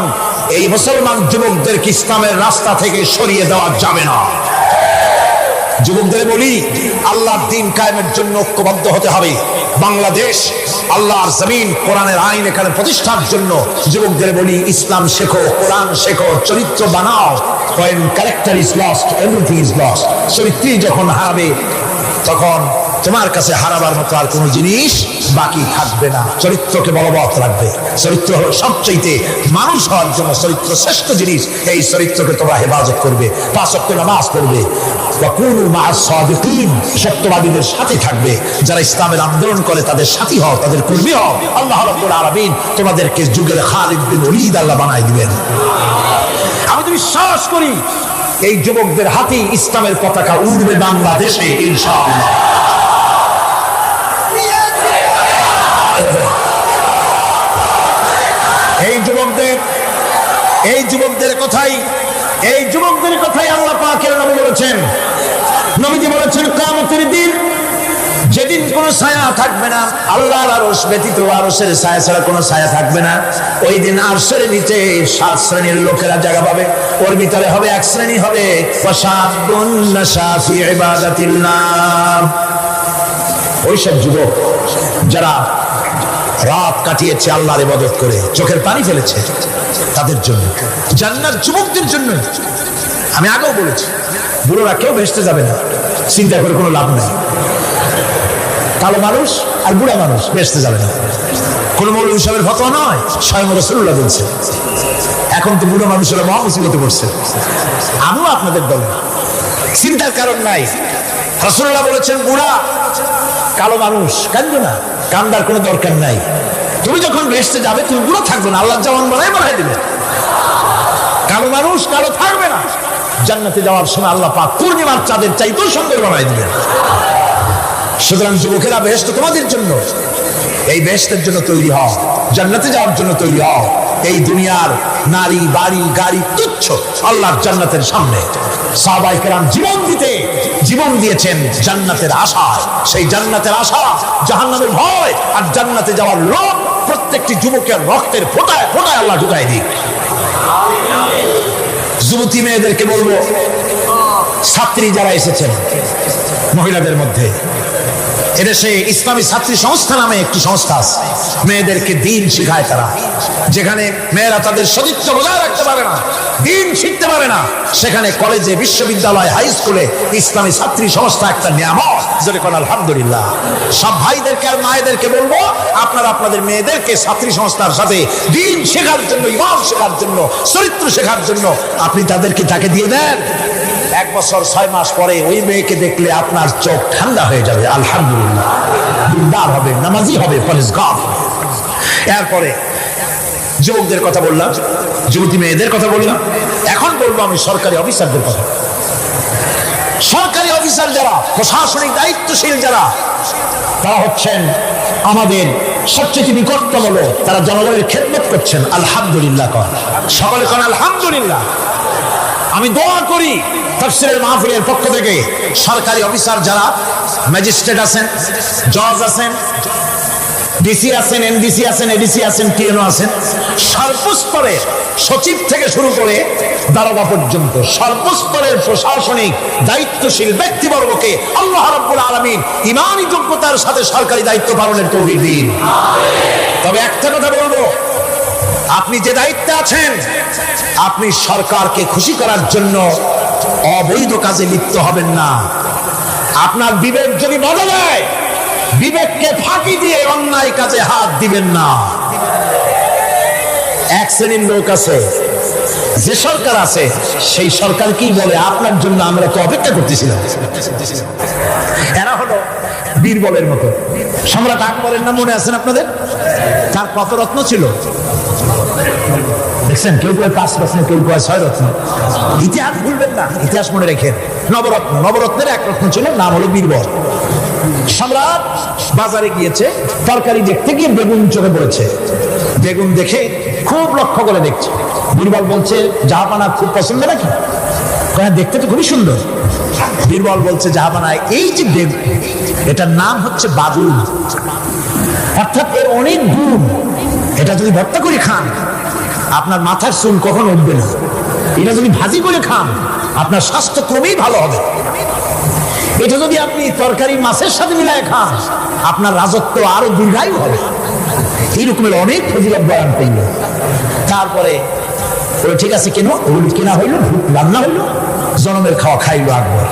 এই মুসলমান যুবকদেরকে ইসলামের রাস্তা থেকে সরিয়ে দেওয়া যাবে না। যুবকদের বলি, আল্লাহর দ্বীন কায়েমের জন্য ঐক্যবদ্ধ হতে হবে। বাংলাদেশ আল্লাহর জমিন, কোরআনের আইন এখানে প্রতিষ্ঠার জন্য যুবকদের বলি, ইসলাম শেখো, কোরআন শেখো, চরিত্র বানাও। When character is lost, everything is lost. চরিত্রী যখন হারাবে তখন তোমার কাছে হারাবার মতো আর কোনো জিনিস বাকি থাকবে না। চরিত্রকে বলবৎ রাখবে। চরিত্র হলো সবচেয়ে মানুষ হওয়ার জন্য চরিত্র শ্রেষ্ঠ জিনিস। এই চরিত্রকে তোমরা হেফাজত করবে, 5 ওয়াক্ত নামাজ পড়বে, ওয়াকুনু মা'আস সাদিকিন, সত্যবাদীদের সাথে থাকবে। যারা ইসলামের আন্দোলন করে তাদের সাথী হও, তাদের কর্মী হও। আল্লাহ রাব্বুল আলামিন তোমাদেরকে যুগের খালিদ বিন ওলীদ আল্লাহ বানাই দিবেন। আমি তো বিশ্বাস করি এই যুবকদের হাতে ইসলামের পতাকা উড়বে বাংলাদেশে ইনশাআল্লাহ। এই যুবকদের কথাই আল্লাহ পাকের নবী বলেছেন। নবীজি বলেছেন, কিয়ামতের দিন যেদিন কোনো ছায়া থাকবে না, আল্লাহর আরশ ব্যতীত আরশের ছায়া ছাড়া কোনো ছায়া থাকবে না, ওই দিন আরশের নিচে 7 শ্রেণীর লোকেরা জায়গা পাবে। ওর ভিতরে হবে 1 শ্রেণী হবে ওয়াশাবুন নাশা ফি ইবাদাতিল্লাহ, ওইসব যুবক যারা রাত কাটিয়েছে আল্লাহর ইবাদত করে, চোখের পানি ফেলেছে, তাদের জন্য জান্নাত যুবকদের জন্য। আমি আগেও বলেছি, বুড়োরা কেউ ভেস্তে যাবে না, চিন্তা করে কোনো লাভ নাই। কালো মানুষ আর বুড়া মানুষ ভেস্তে যাবে না, কোন মৌলভী সাহেবের ফতোয়া নয়, স্বয়ং রাসূলুল্লাহ বলছে। এখন তো বুড়ো মানুষেরা মহা মুসিবতে পড়ছে, আমিও আপনাদের দলে, চিন্তার কারণ নাই। রাসূলুল্লাহ বলেছেন, বুড়া কালো মানুষ কান্দো না, কান্দার কোনো দরকার নাই। তুমি যখন ভেস্তে যাবে তুমি বুড়ো থাকবে না, আল্লাহ জওয়ান বানাই দিবে। কালো মানুষ কালো থাকবে না, জান্নাতে যাওয়ার সময় আল্লাহ পাক পূর্ণিমার চাঁদের চাইতেও সুন্দর বানাই দিবেন। সুতরাং যুবকেরা, বেহেশত তোমাদের জন্য, এই বেহেশতের জন্য তৈরি হও, জান্নাতে যাওয়ার জন্য তৈরি হও। এই দুনিয়ার নারী বাড়ি গাড়ি তুচ্ছ আল্লাহর জান্নাতের সামনে। সাহাবায়ে কেরাম জীবন দিয়েছেন জান্নাতের আশায়। সেই জান্নাতের আশা, জাহান্নামের ভয় আর জান্নাতে যাওয়ার লোভ প্রত্যেকটি যুবকের রক্তের ফোঁটায় ফোঁটায় আল্লাহ ঢুকাই দিক। যুবতী মেয়েদেরকে বলবো, ছাত্রী যারা এসেছেন মহিলাদের মধ্যে, এদেশে ইসলামী ছাত্রী সংস্থা নামে একটি সংস্থা আছে, মেয়েদেরকে দ্বীন শেখায় তারা। যেখানে মেয়েরা তাদের সতীত্ব বজায় রাখতে পারে না, দ্বীন শিখতে পারে না, সেখানে কলেজে, বিশ্ববিদ্যালয়, হাই স্কুলে ইসলামী ছাত্রী সংস্থা একটা নিয়ামত। যেরকম আলহামদুলিল্লাহ। সব ভাইদেরকে আর মায়েদেরকে বলবো, আপনারা আপনাদের মেয়েদেরকে ছাত্রী সংস্থার সাথে দ্বীন শেখার জন্য, ঈমান শেখার জন্য, চরিত্র শেখার জন্য আপনি তাকে দিয়ে দেন। 1 বছর 6 মাস পরে ওই মেয়েকে দেখলে আপনার চোখ ঠান্ডা হয়ে যাবে। আলহামদুলিল্লাহ, দিনদার হবে, নামাজি হবে, পরেজগার। এরপরে যুবকদের কথা বললাম, যুবতী মেয়েদের কথা বললাম, এখন বলবো আমি সরকারি অফিসারদের কথা। সরকারি অফিসার যারা, প্রশাসনিক দায়িত্বশীল যারা, তারা হচ্ছেন আমাদের সবচেয়ে নিকটতম লোক। তারা জনগণের খেদমত করছেন। আলহামদুলিল্লাহ কর, সকলে কোন আলহামদুলিল্লাহ। আমি দোয়া করি তাফসীরের মাহফিলের পক্ষ থেকে সরকারি অফিসার যারা, ম্যাজিস্ট্রেট আছেন, জজ আছেন, ডিসি আছেন, এনডিসি আছেন, এডিসি আছেন, টিএনও আছেন, সর্বস্তরের সচিব থেকে শুরু করে দারোগা পর্যন্ত সর্বস্তরের প্রশাসনিক দায়িত্বশীল ব্যক্তিবর্গকে আল্লাহ রাব্বুল আলামিন ঈমানী যোগ্যতার সাথে সরকারি দায়িত্ব পালনের তৌফিক দিন। তবে একটা কথা বলবো, আপনি যে দায়িত্বে আছেন, আপনি সরকারকে খুশি করার জন্য অবৈধ কাজে লিপ্ত হবেন না। আপনার বিবেক যদি বলে দেয়, বিবেককে ফাঁকি দিয়ে অন্যায় কাজে হাত দিবেন না। এক শ্রেণীর লোক আছে, যে সরকার আছে সেই সরকার কি বলে আপনার জন্য আমরা তো অপেক্ষা করতেছিলাম। এরা হলো বীরবলের মতো। সম্রাট আকবরের নাম মনে আছেন আপনাদের? তার কত রত্ন ছিল দেখছেন? কেউ কয় 5 রত্ন, কেউ কয় 6 রত্ন। ইতিহাস ভুলবেন না, ইতিহাস মনে রেখেন। নবরত্নের এক রত্ন ছিল, নাম হলো বীরবল। সম্রাট বাজারে গিয়েছে, তরকারি দেখতে গিয়ে বেগুন চোখে পড়েছে। বেগুন দেখে খুব লক্ষ্য করে দেখছে। বীরবল বলছে, জাহাপানা খুব পছন্দ নাকি? দেখতে তো খুবই সুন্দর। বীরবল বলছে, জাহাপানা এই যে বেগুন, এটার নাম হচ্ছে বাদুল, অর্থাৎ এর অনেক গুণ। এটা যদি ভর্তা করে খান আপনার মাথার চুল কখনো উঠবে না। এটা যদি ভাজি করে খান আপনার স্বাস্থ্য ক্রমেই ভালো হবে। এটা যদি আপনি তরকারি মাছের সাথে মিলায় খান আপনার রাজত্ব আরো দীর্ঘায়ু হবে। এই রকমের অনেক ফজিলত বয়ান করল। তারপরে ওই ঠিক আছে কেন কেনা হইল, রান্না হইল, জনমের খাওয়া খাইল আকবর।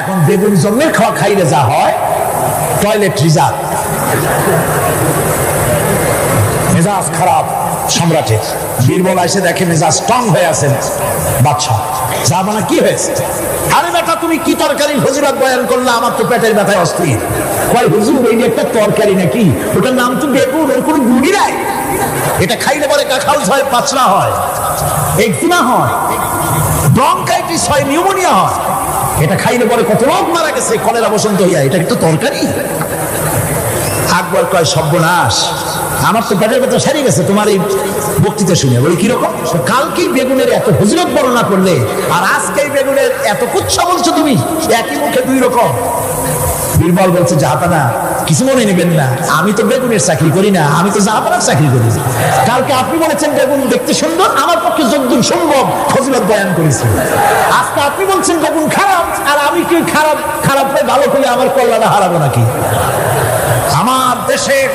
এখন বেগুন জন্মের খাওয়া খাইলে যা হয়, টয়লেট রিজার্ভ, মেজাজ খারাপ সম্রাটের। বীরবল এসে দেখে মেজাজ স্ট্রং হয়ে আছেন বাদশাহ। জাহাপানা কি হয়েছে? আরে বেটা তুমি কি তরকারি ফজিলত বয়ান করলে, আমার তো পেটের ব্যথায় অস্থির। কয় হুজুর এই একটা তরকারি নাকি, ওটার নাম তো বেগুন, ওর কোনো গুণই নাই। এটা খাইলে পরে কাঁখালস হয়, পাচলা হয়, একজিমা হয়, ব্রঙ্কাইটিস হয়, নিউমোনিয়া হয়। এটা খাইলে পরে কত লোক মারা গেছে কলেরা বসন্ত হইয়া। এটা কিন্তু তরকারি? আকবর কয় সর্বনাশ, আমার তো পেটের ব্যথা সারিয়ে গেছে তোমার এই বক্তৃতা শুনে। বলি কিরকম? কালকেই বেগুনের এত ফজিলত বর্ণনা করলে আর আজকেই বেগুনের এত কুচ্ছা বলছো তুমি, একই মুখে দুই রকম। বীরবল বলছে, জাহাপানা কিছু মনে নেবেন না, আমি তো বেগুনের চাকরি করি না, আমি তো জাহাপানার চাকরি করি। কালকে আপনি বলেছেন বেগুন দেখতে সুন্দর, আমার পক্ষে যতদূর সম্ভব ফজিলত বয়ান করেছি। আজকে আপনি বলছেন বেগুন খারাপ, আর আমি কি খারাপ ভালো করে আমার কল্যাণে হারাবো নাকি? আমার দেশের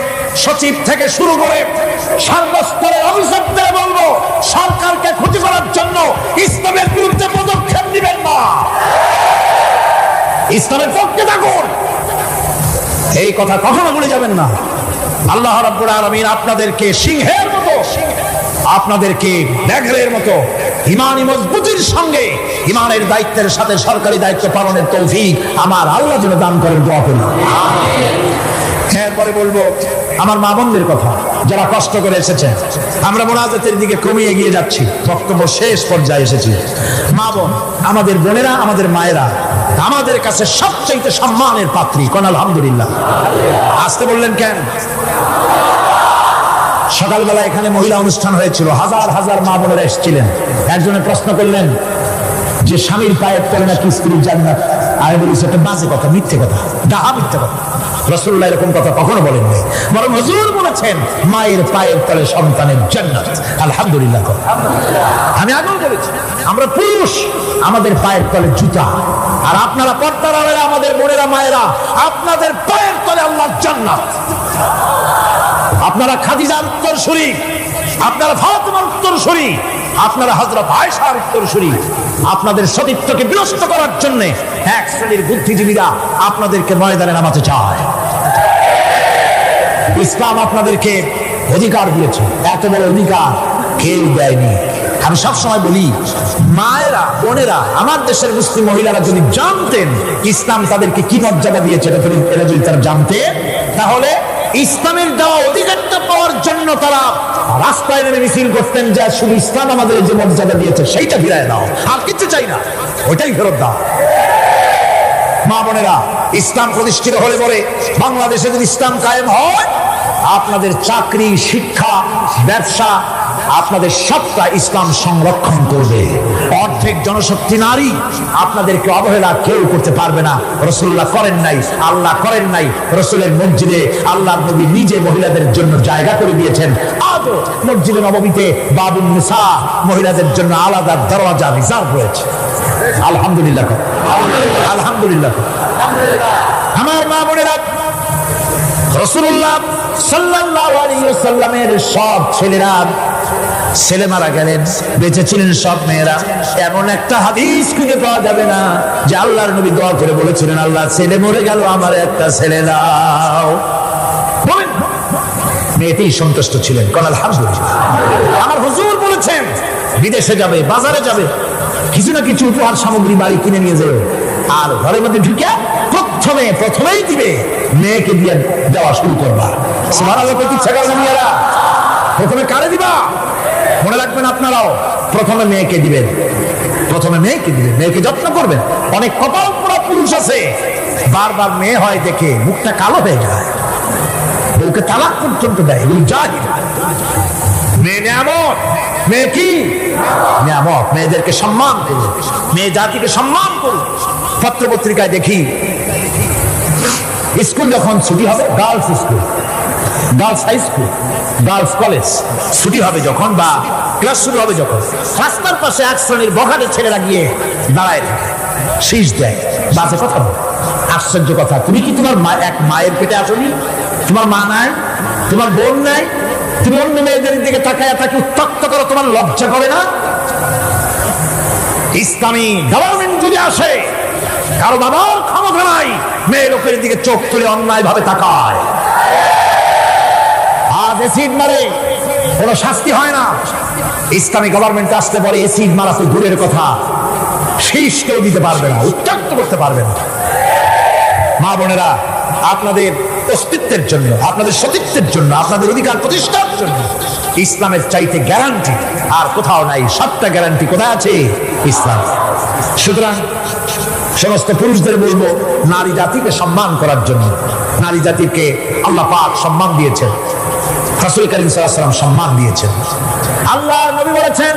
সচিব থেকে শুরু করে সর্বস্তরের অফিসারদের বলবো, সরকারকে ক্ষতি করার জন্য ইসলামের বিরুদ্ধে পদক্ষেপ নেবেন না, ইসলামের পক্ষে থাকুন। এই কথা কখনো ভুলে যাবেন না। আল্লাহ রাব্বুল আলামিন আপনাদেরকে সিংহের মতো, আপনাদেরকে ব্যাঘ্রের মতো ইমানি মজবুতির সঙ্গে ইমানের দায়িত্বের সাথে সরকারি দায়িত্ব পালনের তৌফিক আমার আল্লাহ যেন দান করেন, দোয়া করি। এরপরে বলবো আমার মা বোনদের কথা, যারা কষ্ট করে এসেছেন। আমরা মুনাজাতের দিকে ক্রমে এগিয়ে যাচ্ছি, বক্তব্য শেষ পর্যায়ে এসেছি। মা বোন, আমাদের বোনেরা, আমাদের মায়েরা আমাদের কাছে সবচেয়ে সম্মানের পাত্রী। কোন আলহামদুলিল্লাহ। আসতে বললেন কেন? সকালবেলা এখানে মহিলা অনুষ্ঠান হয়েছিল, হাজার হাজার মা বোনেরা এসেছিলেন। একজনে প্রশ্ন করলেন যে স্বামীর পায়ের তলে নাকি স্ত্রীর জান্নাত। আমি বলেছি এটা বাজে কথা, মিথ্যে কথা, ডাহা মিথ্যে কথা। রাসূলুল্লাহ এরকম কথা কখনো বলেননি, বরং হুজুর বলেছেন মায়ের পায়ের তলে সন্তানের জান্নাত। আলহামদুলিল্লাহ। আমি আগেও বলেছি আমরা পুরুষ, আমাদের পায়ের তলে জুতা, আর আপনারা পর্দার আড়ালে আমাদের বোনেরা মায়েরা, আপনাদের পায়ের তলে আল্লাহর জান্নাত। আপনারা খাদিজার উত্তরসূরি, আপনারা ফাতেমার উত্তরসূরি, আপনারা হযরত আয়েশার উত্তরসূরি। আপনাদের সতীত্বকে বিনষ্ট করার জন্য এক শ্রেণীর বুদ্ধিজীবীরা আপনাদেরকে ময়দানে নামাতে চায়। ইসলাম আপনাদেরকে অধিকার দিয়েছে, এত বড় অধিকার কেউ দেয়নি। আমি সবসময় বলি, মায়েরা, বোনেরা, আমার দেশের মুসলিম মহিলারা যদি জানতেন ইসলাম তাদেরকে কি মর্যাদা দিয়েছে, এটা যদি তারা জানতেন, তাহলে ইসলামের দেওয়া অধিকারটা পাওয়ার জন্য তারা রাস্তায় নেমে মিছিল করতেন যে শুধু ইসলাম আমাদের যে মর্যাদা দিয়েছে সেইটা ফিরায় দাও, আর কিছু চাই না, ওইটাই ফেরত দাও। মা বোনেরা, ইসলাম প্রতিষ্ঠিত হলে পরে বাংলাদেশে যদি ইসলাম কায়েম হয়, আপনাদের চাকরি, শিক্ষা, ব্যবসা, আপনাদের সবটা ইসলাম সংরক্ষণ করবে। অর্ধেক জনশক্তি নারী, আপনাদেরকে অবহেলা কেউ করতে পারবে না। রাসূলুল্লাহ করেন নাই, আল্লাহ করেন নাই। রাসূলের মসজিদে আল্লাহর নবী নিজে মহিলাদের জন্য জায়গা করে দিয়েছেন। আজও মসজিদে নববীতে বাবুন নিসা, মহিলাদের জন্য আলাদা দরজা রিজার্ভ রয়েছে। আলহামদুলিল্লাহ, আলহামদুলিল্লাহ। আমার মা বোনেরা, রাসূলুল্লাহ সাল্লাল্লাহু আলাইহি ওয়াসাল্লামের সব ছেলেরা ছেলে মারা গেলেন, বেঁচে ছিলেন সব মেয়েরা। এমন একটা হাদিস খুঁজে পাওয়া যাবে না যে আল্লাহর নবী দোয়া করে বলেছিলেন, আল্লাহ ছেলে মরে গেল, আমার একটা ছেলে দাও। মেয়েতেই সন্তুষ্ট ছিলেন। কোন আলহামদুলিল্লাহ। আমার হুজুর বলেছেন, বিদেশে যাবে, বাজারে যাবে, কিছু না কিছু উপহার সামগ্রী বাড়ি কিনে নিয়ে যাবে, আর ঘরের মধ্যে ঢুকে প্রথমেই দিবে মেয়েকে দিয়ে দেওয়া শুরু করবা। সুবহানাল্লাহ কইতে ইচ্ছা করে না মেয়েরা? প্রথমে কারে দিবা? মনে রাখবেন আপনারাও, প্রথমে মেয়েকে দিবেন, প্রথমে মেয়েকে দিবেন, মেয়েকে যত্ন করবেন। অনেক কপাল পোড়া পুরুষ আছে, বারবার মেয়ে হয় দেখে মুখটা কালো হয়ে যায়, বউকে তালাক পর্যন্ত দেয়। এগুলো জাহিল। মেয়ে নিয়ামত, মেয়ে কি নিয়ামত। মেয়েদেরকে সম্মান করুন, মেয়ে জাতিকে সম্মান করুন। পত্র পত্রিকায় দেখি স্কুল যখন ছুটি হবে, girls school, girls high school, girls college ছুটি হবে যখন, বা ক্লাস শুরু হবে যখন, রাস্তার পাশে এক শ্রেণীর বখাটে ছেলেরা গিয়ে দাঁড়ায় থাকে, শীষ দেয়, বাজে কথা বলে। আশ্চর্য কথা, তুমি কি তোমার এক মায়ের পেটে আসনি? তোমার মা নাই, তোমার বোন নাই, তুমি অন্য মেয়েদের দিকে তাকায় তাকে উত্তক্ত করো, তোমার লজ্জা করে না? ইসলামী গভর্নমেন্ট যদি আসে, কারো বাবার ক্ষমতা নাই, মেয়ে লোকের দিকে চোখ তুলে অন্যায় ভাবে তাকায়, আজ এসিড মারে, কোনো শাস্তি হয় না। ইসলামী গভর্নমেন্ট আসতে পারে, এসিড মারা তো দূরের কথা, শীষ কেউ দিতে পারবে না, উত্তক্ত করতে পারবে না। মা বোনেরা, আপনাদের অস্তিত্বের জন্য, আপনাদের সতীত্বের জন্য, আপনাদের অধিকার প্রতিষ্ঠার জন্য ইসলামের চাইতে গ্যারান্টি আর কোথাও নাই। সবটা গ্যারান্টি কোথায় আছে? ইসলাম। সুতরাং সমস্ত পুরুষদের বলবো, নারী জাতিকে সম্মান করার জন্য। নারী জাতিকে আল্লাহ পাক সম্মান দিয়েছেন, রাসূল করিম সাল্লাল্লাহু আলাইহি ওয়াসাল্লাম সম্মান দিয়েছেন। আল্লাহ নবী বলেছেন,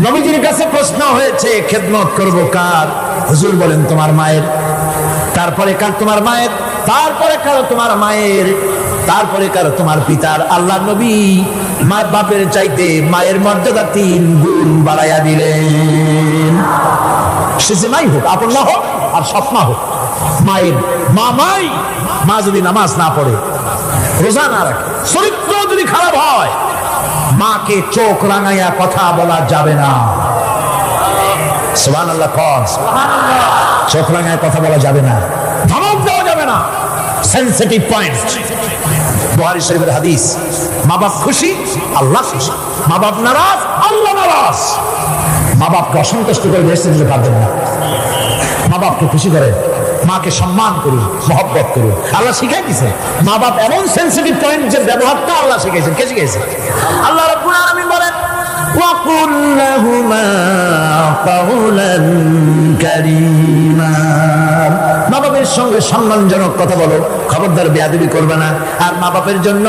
নবীজির কাছে প্রশ্ন হয়েছে, খেদমত করব কার? হুজুর বলেন তোমার মায়ের, তারপরে কার? তোমার মায়ের, তারপরে কারো? তোমার মায়ের, তারপরে কারো? তোমার পিতার। আল্লাহ নবী মা বাপের চাইতে মায়ের মর্যাদা 3 গুণ বাড়াইয়া দিলেন। সে যে মাই হোক, আপন না হোক আর সৎমা হোক, মায়ের মামাই। মা যদি নামাজ না পড়ে, রোজা না রাখে, চরিত্র যদি খারাপ হয়, মাকে চোখ রাঙাইয়া কথা বলা যাবে না। সুবহানাল্লাহ কর, চোখ রাঙায় কথা বলা যাবে না, ধমক দেওয়া যাবে না। সেনসিটিভ পয়েন্ট, বুখারী শরীফের হাদিস। মা বাপ খুশি, আল্লাহ খুশি। মা বাপ নারাজ, আল্লাহ নারাজ। মা বাপকে অসন্তুষ্ট করে বেহেশতে দিতে পারবেন না। মা বাপকে খুশি করেন, মাকে সম্মান করুন, মহব্বত করুন। আল্লাহ শিখাই দিয়েছেন। মা বাপ এমন সেনসিটিভ পয়েন্ট যে ব্যবহারটা আল্লাহ শিখাইছেন। কে শিখাইছে? আল্লাহ রাব্বুল আলামিন বলেন, وَقُلْ لَهُمَا قَوْلًا كَرِيمًا। মা বাপের সঙ্গে সম্মানজনক কথা বলো, খবরদার বেয়াদবি করবে না। আর মা বাপের জন্য,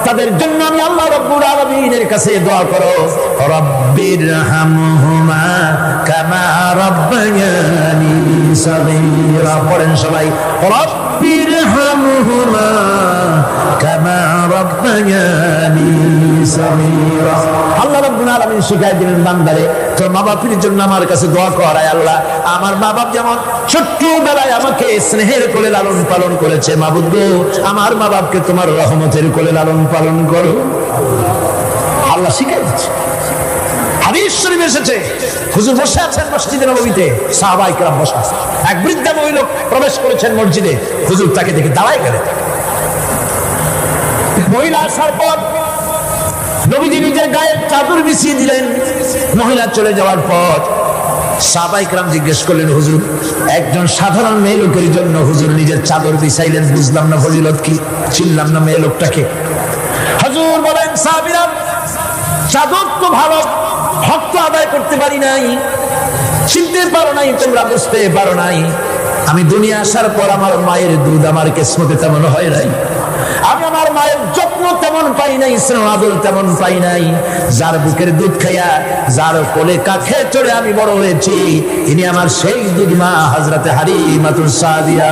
তাদের জন্য আমি আল্লাহ রাব্বুল আলামিনের কাছে দোয়া করো, রব্বিরহামহুমা কামা রাব্বায়ানি সাগীরা। পড়েন সবাই, রব্বিরহামহুমা কামা রাব্বায়ানি সাগীরা। আল্লাহ রাব্বুল আলামিন শিখাই দিলেন বান্দারে, তোর মা বাপের জন্য আমার কাছে দোয়া কর, আয় আল্লাহ আমার মা বাপ যেমন ছোট্টবেলায় আমাকে স্নেহের কোলে লালন পালন করেছে, মাবুদ গো আমার মা বাপকে তোমার রহমতের কোলে লালন পালন করো। আল্লাহ শিখাই দিচ্ছে। হাদিস শরীফে এসেছে, হুজুর বসে আছেন মসজিদে নববীতে, সাহাবায়ে কেরাম বসে আছেন। এক বৃদ্ধা মহিলা প্রবেশ করেছেন মসজিদে, হুজুর তাকে দেখে দাঁড়ায় গেলেন। মহিলা আসার পর নবীজি নিজের গায়ের চাদর বিছিয়ে দিলেন। মহিলা চলে যাওয়ার পর সাহাবায়ে কেরাম জিজ্ঞেস করলেন, হুজুর একজন সাধারণ মেয়ে লোকের জন্য হুজুর নিজের চাদর বিছাইলেন, বুঝলাম না ফজিলত কি, চিনলাম না মেয়ে লোকটাকে। হুজুর বলেন, সাহাবীরা চাদর তো ভালো, হক তো আদায় করতে পারি নাই, চিনতে পারো নাই, তোমরা বুঝতে পারো নাই। আমি দুনিয়া আসার পর আমার মায়ের দুধ আমার কিসমতে তেমন হয় নাই, আমি আমার মায়ের যত্ন তেমন পাই নাই, স্নেহ আদর তেমন পাই নাই। যার বুকের দুধ খাইয়া, যার কোলে কাঁখে চড়ে আমি বড় হয়েছি, তিনি আমার সেই দুধ মা হযরতে হালিমাতুস সাদিয়া।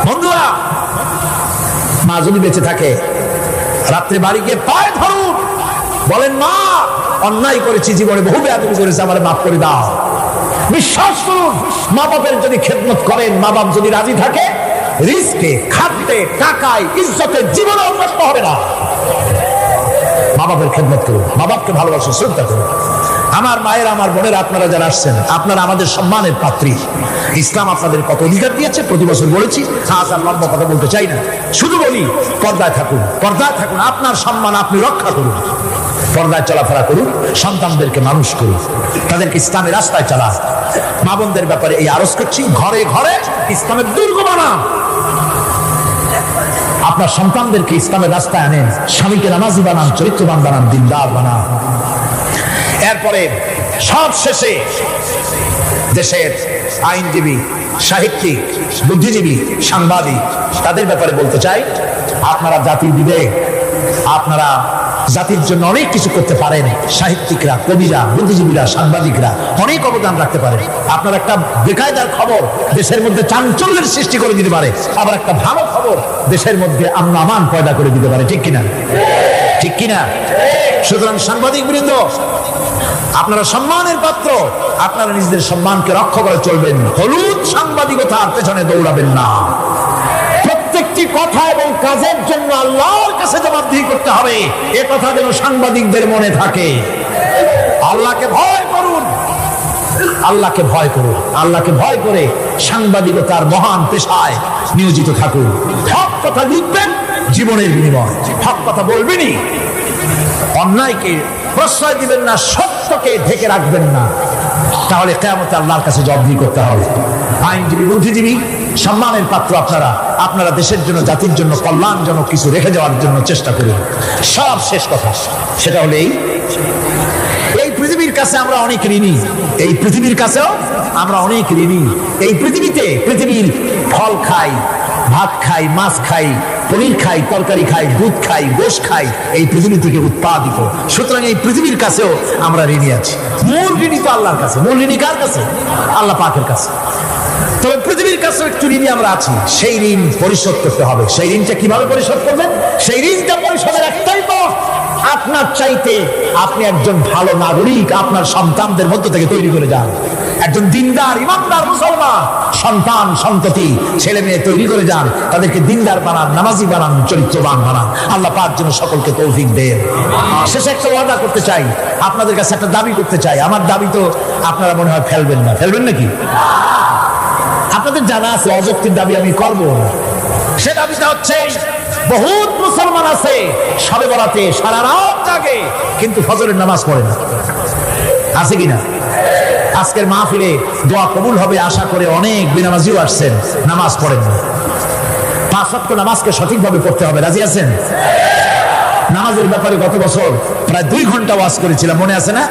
বন্ধুরা, মা যদি বেঁচে থাকে, রাত্রে বাড়ি গিয়ে পায়ে ধরুন, বলেন মা অন্যায় করেছি, জীবনে বহু বেয়াদবি করেছি, আমার মাফ করে দাও। বিশ্বাস করুন, মা বাপের যদি খেদমত করেন, মা বাপ যদি রাজি থাকে, রিস্কে, খাদ্যে, টাকায়, ইজ্জতে জীবনে নষ্ট হবে না। মা বাপের খেদমত করুন, মা বাপকে ভালোবাসুন, শ্রদ্ধা করুন। আমার মায়ের, আমার বোনের, আপনারা যারা আসছেন, আপনারা আমাদের সম্মানের পাত্রী। ইসলাম আপনাদের কত অধিকার দিয়েছে প্রতি বছর বলেছি, আজ আর লম্বা কথা বলতে চাই না, শুধু বলি পর্দায় থাকুন, পর্দায় থাকুন, আপনার সম্মান আপনি রক্ষা করুন। পর্দায় চলাফেরা করুন, সন্তানদেরকে মানুষ করুন, তাদেরকে ইসলামের রাস্তায় চালান। মা বোনদের ব্যাপারে এই আরজ করছি, ঘরে ঘরে ইসলামের দুর্গ বানান। আপনার সন্তানদেরকে ইসলামের রাস্তায় আনেন, স্বামীকে নামাজি বানান, চরিত্রবান বানান, দিনদার বানান। এরপরে সব শেষে দেশের আইনজীবী, সাহিত্যিক, বুদ্ধিজীবী, সাংবাদিক তাদের ব্যাপারে বলতে চাই, আপনারা জাতির বিবেক, আপনারা জাতির জন্য অনেক কিছু করতে পারেন। সাহিত্যিকরা, কবিরা, বুদ্ধিজীবীরা, সাংবাদিকরা অনেক অবদান রাখতে পারে। আপনার একটা বেকায়দার খবর দেশের মধ্যে চাঞ্চল্যের সৃষ্টি করে দিতে পারে, আবার একটা ভালো খবর দেশের মধ্যে আমন আমান পয়দা করে দিতে পারে। ঠিক কিনা? ঠিক কিনা? সুতরাং সাংবাদিক বৃন্দ, আপনারা সম্মানের পাত্র, আপনারা নিজেদের সম্মানকে রক্ষা করে চলবেন। হলুদ সাংবাদিকতার পেছনে দৌড়াবেন না। প্রত্যেকটি কথা এবং কাজের জন্য আল্লাহর কাছে জবাবদিহি করতে হবে, এ কথা যেন সাংবাদিকদের মনে থাকে। আল্লাহকে ভয় করুন, আল্লাহকে ভয় করুন, আল্লাহকে ভয় করে সাংবাদিকতার মহান পেশায় নিয়োজিত থাকুন। হক কথা লিখবেন, জীবনের বিনিময় হক কথা বলবেনই। অন্যায়কে প্রশ্রয় দিবেন না, সত্যকে ঢেকে রাখবেন না, তাহলে কিয়ামতে আল্লাহর কাছে জবাবদিহি করতে হবে। আইনজীবী, বুদ্ধিজীবী, সম্মানের পাত্র আপনারা, আপনারা দেশের জন্য, জাতির জন্য কল্যাণজনক কিছু রেখে যাওয়ার জন্য চেষ্টা করুন। সব শেষ কথা সেটা হলো এই পৃথিবীর কাছে আমরা অনেক ঋণী, এই পৃথিবীর কাছেও আমরা অনেক ঋণী। এই পৃথিবীতে পৃথিবীর ফল খাই, ভাত খাই, মাছ খাই, পনির খাই, তরকারি খাই, দুধ খাই, গোশ খাই, এই পৃথিবী থেকে উৎপাদিত। সুতরাং এই পৃথিবীর কাছেও আমরা ঋণী আছি। মূল ঋণী তো আল্লাহর কাছে। মূল ঋণী কার কাছে? আল্লাহ পাকের কাছে। তবে পৃথিবীর কাছে একটু ঋণী আমরা আছি, সেই ঋণ পরিশোধ করতে হবে। সেই ঋণটা কিভাবে পরিশোধ করবেন? সেই ঋণটা পরিশোধের একটাই পথ, আপনার চাইতে আপনি একজন ভালো নাগরিক আপনার সন্তানদের মধ্য থেকে তৈরি করে যান। একজন দিনদার, ইমানদার মুসলমান সন্তান, সন্ততি, ছেলে মেয়ে তৈরি করে যান। তাদেরকে দিনদার বানান, নামাজি বানান, চরিত্রবান বানান। আল্লাহ পাক যেন সকলকে তৌফিক দেন। শেষে একটা ওয়াদা করতে চাই, আপনাদের কাছে একটা দাবি করতে চাই। আমার দাবি তো আপনারা মনে হয় ফেলবেন না, ফেলবেন নাকি? আপনাদের জানা আছে অযৌক্তিক দাবি আমি করব না। সে দাবিটা হচ্ছে, বহুত মুসলমান আছে শবে বরাতে সারা রাত জাগে কিন্তু ফজরের নামাজ পড়ে না। আছে কিনা? আজকের মাহফিলে দোয়া কবুল হবে আশা করে অনেক বেনামাজিও আসছেন, নামাজ পড়েন না। 5 ওয়াক্ত নামাজকে সঠিকভাবে পড়তে হবে, রাজি আছেন? নামাজের ব্যাপারে গত বছর প্রায় 2 ঘন্টা ওয়াজ করেছিলাম, মনে আছে না?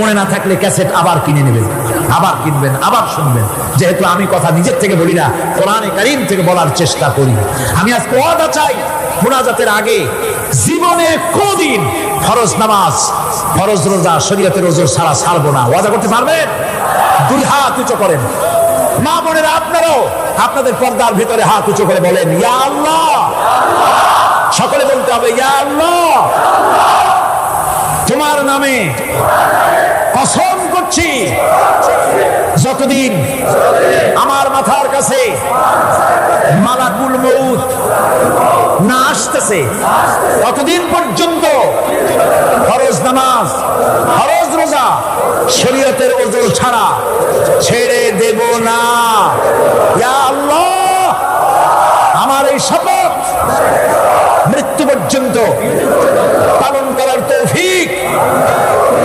মনে না থাকলে ক্যাসেট আবার কিনে নেবেন, আবার কিনবেন, আবার শুনবেন। যেহেতু আমি কথা নিজের থেকে বলি না, কোরআনে কারীম থেকে বলার চেষ্টা করি। আমি আজকে ওয়াদা চাই, মুনাজাতের আগে জীবনে কোনদিন ফরজ নামাজ, ফরজ রোজা, শরীয়তের ওজর ছাড়া ছাড়বো না। ওয়াদা করতে পারবেন? 2 হাত উঁচু করেন। মা বোনেরা আপনারাও আপনাদের পর্দার ভিতরে হাত উঁচু করে বলেন, ইয়া আল্লাহ। সকলে বলতে হবে, ইয়া আল্লাহ, তোমার নামে কসম করছি, যতদিন আমার মাথার কাছে মালাকুল মউত না আসতেছে ততদিন পর্যন্ত ফরজ নামাজ, ফরজ রোজা, শরীয়তের ওজর ছাড়া ছেড়ে দেব না। ইয়া আল্লাহ, আমার এই শপথ মৃত্যু পর্যন্ত পালন করার তৌফিক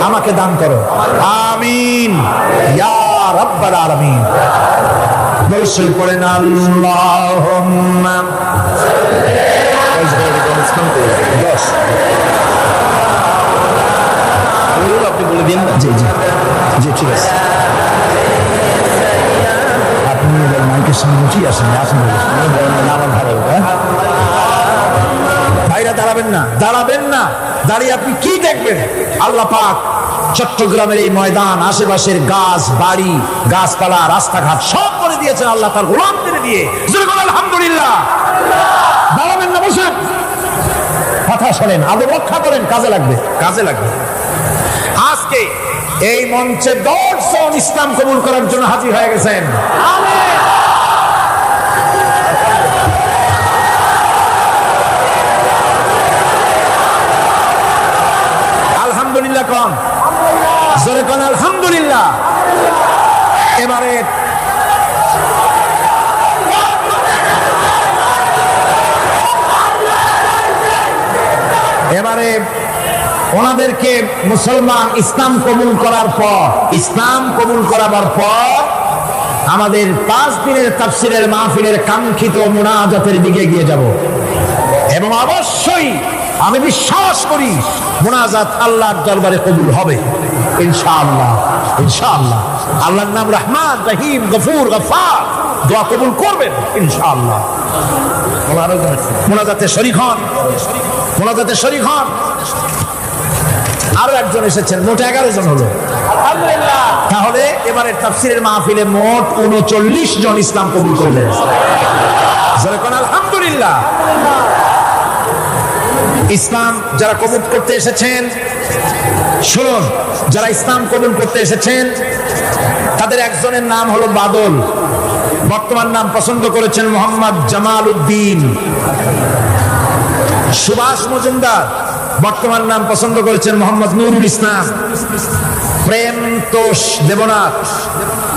আমাকে দান করো। আমিন ইয়া রাব্বাল আলামিন। বলছেন পড়েন আল্লাহুম্মা আপনি বলে দিন। জি জি জি, ঠিক আছে। আপনি মাইকের সামনে উঠিয়ে আসেন, আপনি আমার ভালো। ভাইরা দাঁড়াবেন না, দাঁড়াবেন না। দাঁড়িয়ে আপনি কি দেখবেন? আল্লাহ পাক চট্টগ্রামের এই ময়দান, আশেপাশের গাছ, বাড়ি, গাছপালা, রাস্তাঘাট সব করে দিয়েছেন আল্লাহ তার গোলামদের দিয়ে। আলহামদুলিল্লাহ। দাঁড়াবেন না, বসেন, কথা শোনেন, আদব রক্ষা করেন, কাজে লাগবে, কাজে লাগবে। আজকে এই মঞ্চে 10 জন ইসলাম কবুল করার জন্য হাজির হয়ে গেছেন। আলহামদুলিল্লাহ কোন জোরে কোন আলহামদুলিল্লাহ। এবারে ওনাদেরকে মুসলমান ইসলাম কবুল করার পর আমাদের 5 দিনের তাফসীরের মাহফিলের কাঙ্ক্ষিত মুনাজাতের দিকে গিয়ে যাব এবং অবশ্যই আমি বিশ্বাস করি মুনাজাত আল্লাহর দরবারে কবুল হবে ইনশাআল্লাহ। আল্লাহর নাম রহমান, রহিম, গফুর, গফফার, দোয়া কবুল করবেন ইনশাআল্লাহ। মুনাজাতে শরীক হন। আরো একজন এসেছেন, মোট 11 জন হলো আলহামদুলিল্লাহ। তাহলে এবারে তাফসীরের মাহফিলে মোট 39 জন ইসলাম কবুল করলেন আলহামদুলিল্লাহ। ইসলাম যারা কবুল করতে এসেছেন শুনুন, যারা ইসলাম কবুল করতে এসেছেন তাদের একজনের নাম হলো বাদল, বর্তমান নাম পছন্দ করেছেন মোহাম্মদ জামাল উদ্দিন। সুভাষ মজুমদার, বর্তমান নাম পছন্দ করেছেন মোহাম্মদ নুরুল ইসলাম। প্রেম তোষ দেবনাথ,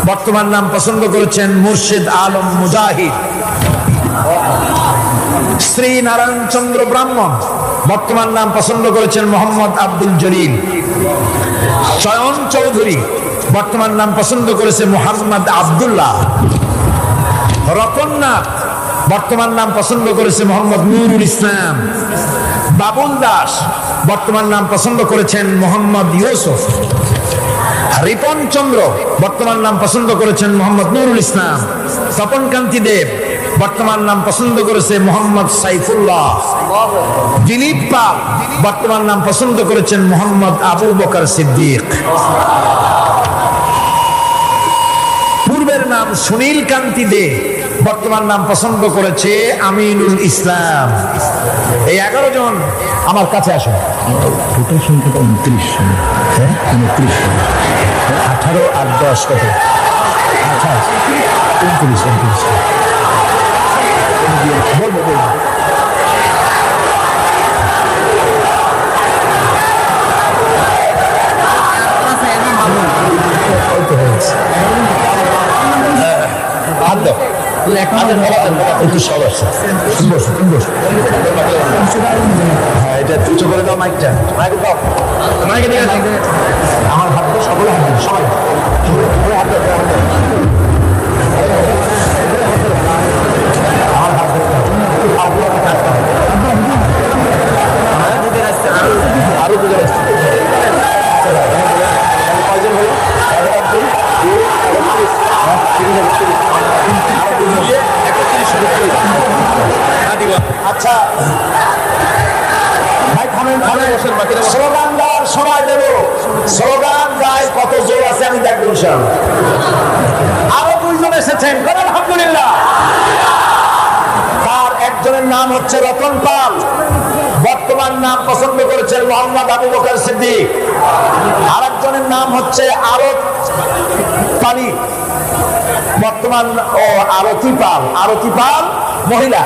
বর্তমান নাম পছন্দ করেছেন মুর্শিদ আলম মুজাহিদ। শ্রী নারায়ণ চন্দ্র ব্রাহ্মণ, বর্তমান নাম পছন্দ করেছেন মোহাম্মদ আব্দুল জলিল। চয়ন চৌধুরী, বর্তমান নাম পছন্দ করেছে মোহাম্মদ আব্দুল্লাহ। রতননাথ, বর্তমান নাম পছন্দ করেছে মোহাম্মদ নুরুল ইসলাম। বাবুল দাস, বর্তমান নাম পছন্দ করেছেন মোহাম্মদ ইউসুফ। রিপন চন্দ্র, বর্তমান নাম পছন্দ করেছেন মোহাম্মদ নুরুল ইসলাম। তপন কান্তি দেব, বর্তমান নাম পছন্দ করেছে মোহাম্মদ সাইফুল্লাহ। দিলীপ পাল, বর্তমান নাম পছন্দ করেছেন মোহাম্মদ আবু বকর সিদ্দিক। পূর্বের নাম সুনীল কান্তি দে, বর্তমান নাম পছন্দ করেছে আমিনুল ইসলাম। এই 11 জন আমার কাছে আসেন। টোটাল সংখ্যাটা 29 জন। 29 জন। 18 আর 10 কত? 29। বলবো একটু সব আসছে। হ্যাঁ, এটা উঁচু করে দাও মাইকটা। মাইকে দিয়ে আমার হাত তো সকলে হাত দেন, সবাই হাত দেন। আমার হাত দেখতে আরো দুজন আসছে। কয়জন হলো? আচ্ছা ভাই, থামেন। স্লোগান দেওয়ার সময় দেব। স্লোগান গায়ে কত জোর আছে আমি দেখবো। আরো 2 জন এসেছেন, আলহামদুলিল্লাহ। তার একজনের নাম হচ্ছে রতন পাল, বর্তমান নাম পছন্দ করেছেন মোহাম্মদ আবু বকর সিদ্দিক। আরেকজনের নাম হচ্ছে আরত পালি, বর্তমান আরতি পাল মহিলা,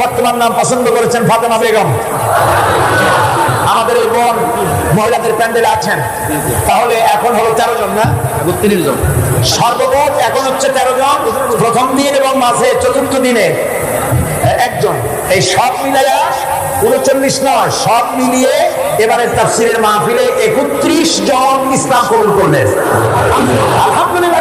বর্তমান নাম পছন্দ করেছেন ফাতেমা বেগম। আমাদের এই বোন মহিলাদের প্যান্ডেলে আছেন। তাহলে এখন হলো 13 জন, না 32 জন সর্বমোট। এখন হচ্ছে 13 জন প্রথম দিন এবং মাঝে চতুর্থ দিনে একজন। এই সব মিলাইয়া 39 নয়, সব মিলিয়ে এবারে তাফসীরের মাহফিলে 31 জন ইসলাম কবুল করলেন আলহামদুলিল্লাহ।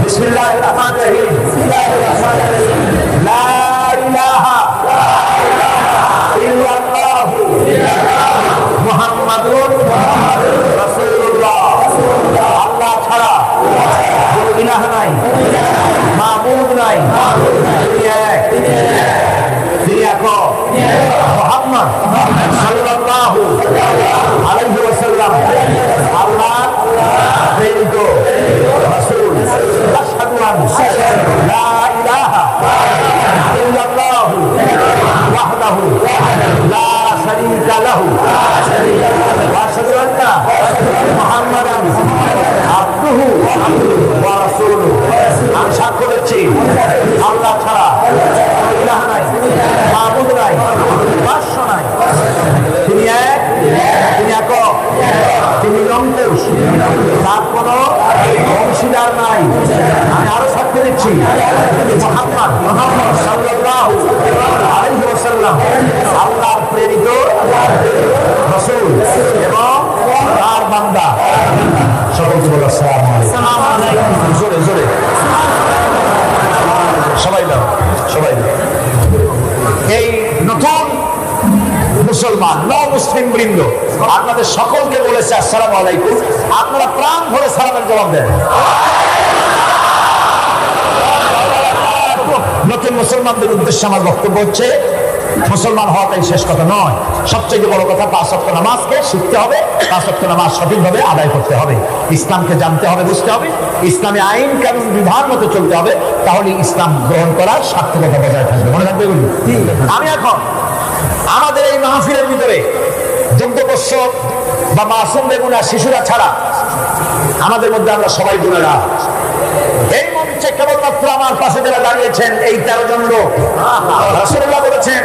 বিসমিল্লাহির রহমানির রহিম। লা ইলাহা ইল্লাল্লাহু মুহাম্মাদুর রাসূলুল্লাহ। আল্লাহ ছাড়া কোনো ইলাহ নাই, মাবুদ নাই, তিনি এক মুহাম্মদ সাল্লাল্লাহু আলাইহি ওয়াসাল্লাম আল্লাহর প্রেরিত রাসূল। আশহাদু আন্না লা ইলাহা ইল্লাল্লাহু ওয়াহদাহু লা শারীকা লাহু ওয়া আশহাদু আন্না মুহাম্মাদান আবদুহু ওয়া রাসূলুহু। আমি সাক্ষ্য দিচ্ছি আল্লাহ ছাড়া কোনো ইলাহ নাই, মাবুদ নাই, উপাস্য নাই। তিনি এক, তিনি একক, তিনি নিরঙ্কুশ, তার কোনো অংশীদার নাই। আমি আরো সাক্ষ্য দিচ্ছি, মুহাম্মদ সাল্লাল্লাহু আলাইহি ওয়াসাল্লাম আল্লাহর প্রেরিত রাসূল এবং তার বান্দা। সকলকে বলো আসসালামু আলাইকুম। জোরে জোরে সবাই দাও, সবাই দাও। এই নতুন মুসলমান মুসলিম বৃন্দ আপনাদের সকলকে বলেছে আসসালামু আলাইকুম। আপনারা প্রাণ ভরে সালামের জবাব দেন। নতুন মুসলমানদের উদ্দেশ্যে আমার বক্তব্য হচ্ছে, মুসলমান হওয়াটাই শেষ কথা নয়। সবচেয়ে বড় কথা 5 ওয়াক্ত নামাজকে শিখতে হবে, 5 ওয়াক্ত নামাজ সঠিকভাবে আদায় করতে হবে, ইসলামকে জানতে হবে, বুঝতে হবে, ইসলামী আইন কানুন বিধান মতো চলতে হবে। তাহলে ইসলাম গ্রহণ করার সার্থকতা বজায় থাকবে। মনে থাকবে এগুলি। আমি এখন আমাদের এই মাহফিলের ভিতরে দুগ্ধপোষ্য বা মাসুম বেগুনা শিশুরা ছাড়া আমাদের মধ্যে আমরা সবাই গুণেরা। এই মঞ্চে কেবলমাত্র আমার পাশে যারা দাঁড়িয়েছেন এই 13 জন লোক, রাসূলুল্লাহ বলেছেন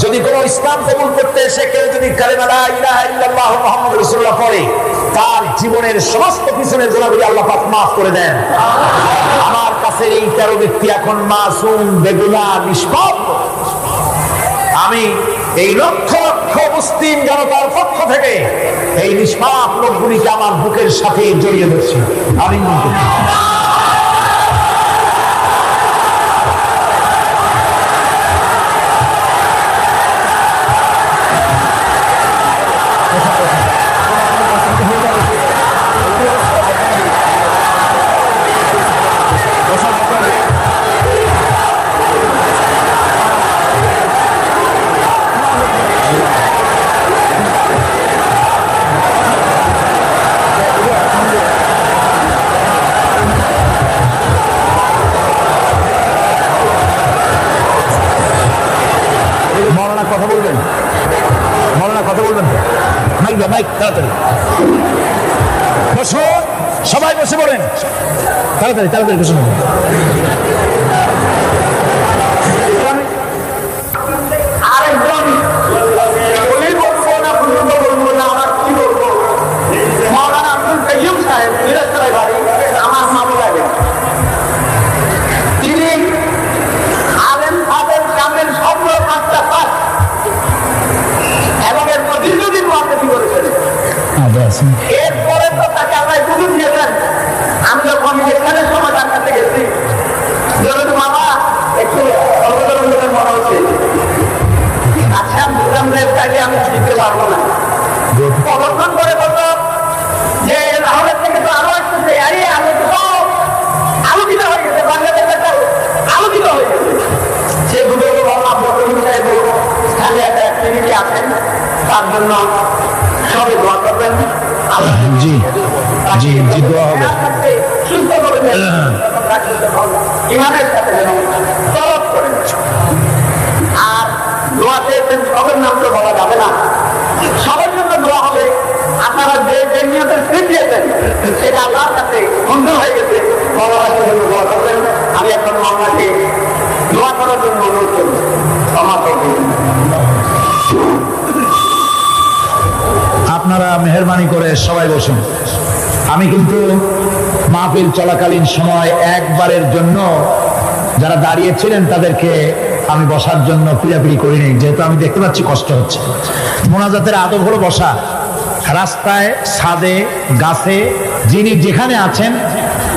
যদি কোনো ইসলাম কবুল করতে এসে কেউ যদি কালেমা লা ইলাহা ইল্লাল্লাহ মুহাম্মাদুর রাসূলুল্লাহ পড়ে, তার জীবনের সমস্ত পিছনের গুনাহগুলি আল্লাহ পাক মাফ করে দেন। আমার কাছে এই 13 ব্যক্তি এখন মাসুম বেগুনা নিষ্পাপ। আমি এই লক্ষ লক্ষ মুসলিম জনতার পক্ষ থেকে এই নিষ্পাপ লোকগুলিকে আমার বুকের সাথে জড়িয়ে ধরছি। আমি কথা বলবেন, মৌলানা কথা বলবেন তো, মাইক দাও, মাইক তাড়াতাড়ি বসো, সবাই বসে পড়েন, তাড়াতাড়ি তাড়াতাড়ি বসে পড়েন। আরেকজন বলি বলবো না, বলবো না, আমার কি বলবো, মৌলানা আব্দুল কাইয়ুম সাহেব মিরাজতলায় বাড়ি, আমার মামু লাগে। তিনি আলেম ফাদের কামের স্বপ্ন কাজটা পান এবং এরপর দীর্ঘদিন মার্কেটিং করেছেন। এরপরে তো তাকে আমরা সুযোগ দিয়েছেন। আমি যখন এখানে সময় তার কাছে গেছি, মামা একটু অল্পের মনে হচ্ছে, আচ্ছা বুঝলাম যে তাকে আমি শিখতে পারবো না। প্রদর্শন করে বলতো যে লাহোরের থেকে তো আরো আসতেছে, আরে আমি তো সব আলোকিত হয়ে গেছে, বাংলাদেশের আলোকিত হয়ে গেছে। সে বুঝে ভাবলাম স্থানীয় একটা অ্যাক্টিভিটি আছেন, তার জন্য সবাই দোয়া করবেন। জি জি জি, দোয়া হবে। সুস্থ করে ইমানের সাথে যেন তলব করেন। আর দোয়া চেয়েছেন, সবের নাম তো বলা যাবে না, সবার জন্য দোয়া হবে। আপনারা যে যে নিয়তের স্ক্রিপ্ট দিয়েছেন সেটা আল্লাহর কাছে মঞ্জুর হয়ে গেছে, বাবার জন্য দোয়া করবেন। আমি এখন আপনাকে দোয়া করার জন্য অনুরোধ করব, ক্ষমা করবেন। আপনারা মেহরবানি করে সবাই বসুন। আমি কিন্তু মাহফিল চলাকালীন সময় একবারের জন্য যারা দাঁড়িয়েছিলেন তাদেরকে আমি বসার জন্য পিড়াপিড়ি করিনি, যেহেতু আমি দেখতে পাচ্ছি কষ্ট হচ্ছে। মোনাজাতের আদব হলো বসা। রাস্তায়, ছাদে, গাছে, যিনি যেখানে আছেন,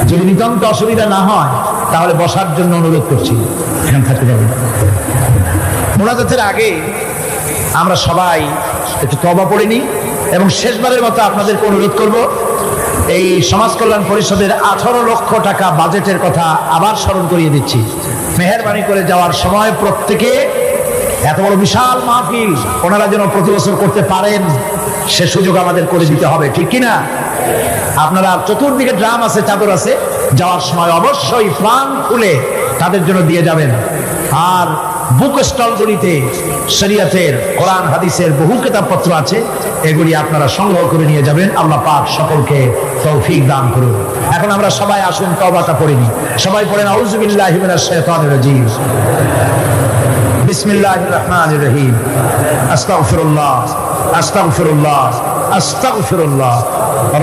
যদি নিতান্ত অসুবিধা না হয় তাহলে বসার জন্য অনুরোধ করছি, এখানে থাকতে যাবেন। মোনাজাতের আগে আমরা সবাই একটু তওবা পড়ে নিই এবং শেষবারের মতো আপনাদেরকে অনুরোধ করব, এই সমাজ কল্যাণ পরিষদের 18 লক্ষ টাকা বাজেটের কথা আবার স্মরণ করিয়ে দিচ্ছি। মেহেরবানি করে যাওয়ার সময় প্রত্যেকে এত বড় বিশাল মাহফিল ওনারা যেন প্রতি বছর করতে পারেন, সে সুযোগ আমাদের করে দিতে হবে, ঠিক কিনা? আপনারা চতুর্দিকে ড্রাম আছে, চাদর আছে, যাওয়ার সময় অবশ্যই প্রাণ খুলে তাদের জন্য দিয়ে যাবেন। আর বুক স্টলগুলিতে শরীয়তের, কোরআন হাদিসের বহু কিতাবপত্র আছে, এগুলি আপনারা সংগ্রহ করে নিয়ে যাবেন। আল্লাহ পাক সকলকে তৌফিক দান করুন। এখন আমরা সবাই আসুন তওবাটা পড়ে নিই। সবাই পড়েন আউযু বিল্লাহি মিনাশ শাইতানির রাজীম। বিসমিল্লাহির রহমানির রহিম। আস্তাগফিরুল্লাহ আস্তাগফিরুল্লাহ আস্তাগফিরুল্লাহ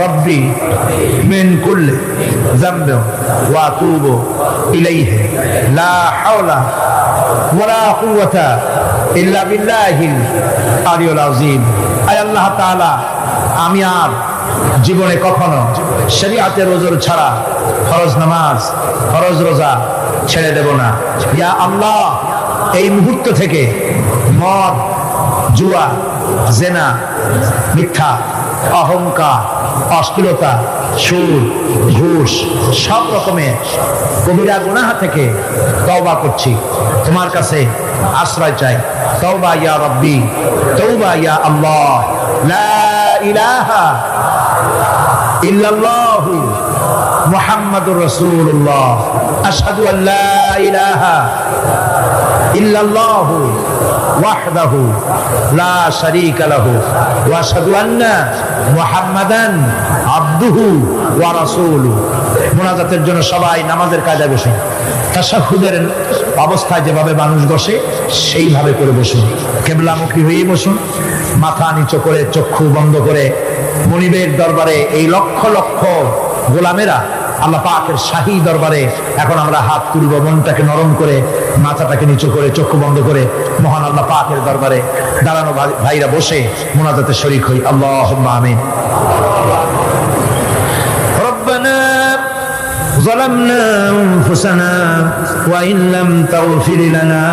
রব্বি মিন কুল্লি যামবিন ওয়া আতুবু ইলাইহি লা হাওলা ওয়ালা কুওয়াতা ইল্লা বিল্লাহিল আলিয়্যিল আযীম। আয় আল্লাহ তাআলা, আমি আর জীবনে কখনো শরীয়তের ওজর ছাড়া ফরজ নামাজ ফরজ রোজা ছেড়ে দেব না। ইয়া আল্লাহ, এই মুহূর্ত থেকে মদ, জুয়া, জেনা, মিথ্যা, অহংকার, অশ্লীলতা, সুর, ঘুষ, সব রকমের কবিরা গুনাহ থেকে তওবা করছি, তোমার কাছে আশ্রয় চাই। তওবা ইয়া রব্বি, তওবা ইয়া আল্লাহ, লা ইলাহা ইল্লাল্লাহু মুহাম্মাদুর রাসূলুল্লাহ, আশহাদু আল লা ইলাহা ইল্লাল্লাহু ওয়াহদাহু লা শারীকা লাহু ওয়া আশহাদু আন্না মুহাম্মাদান আবদুহু ওয়া রাসূলুহু। মুনাজাতের জন্য সবাই নামাজের কায়দায় বসুন। তাশাহুদের অবস্থায় যেভাবে মানুষ বসে সেইভাবে করে বসুন। কিবলামুখী হয়ে বসুন, মাথা নিচু করে, চক্ষু বন্ধ করে। মুনিবের দরবারে এই লক্ষ লক্ষ গোলামেরা আল্লাহ পাকের শাহী দরবারে এখন আমরা হাত তুলব, মনটাকে নরম করে, মাথাটাকে নিচু করে, চক্ষু বন্ধ করে মহান আল্লাহ পাকের দরবারে দাঁড়ানো ভাইরা বসে মুনাজাতে শরীক হই। আল্লাহুম্মা আমিন। রব্বানা ظلمنا أنفسنا وإن لم تغفر لنا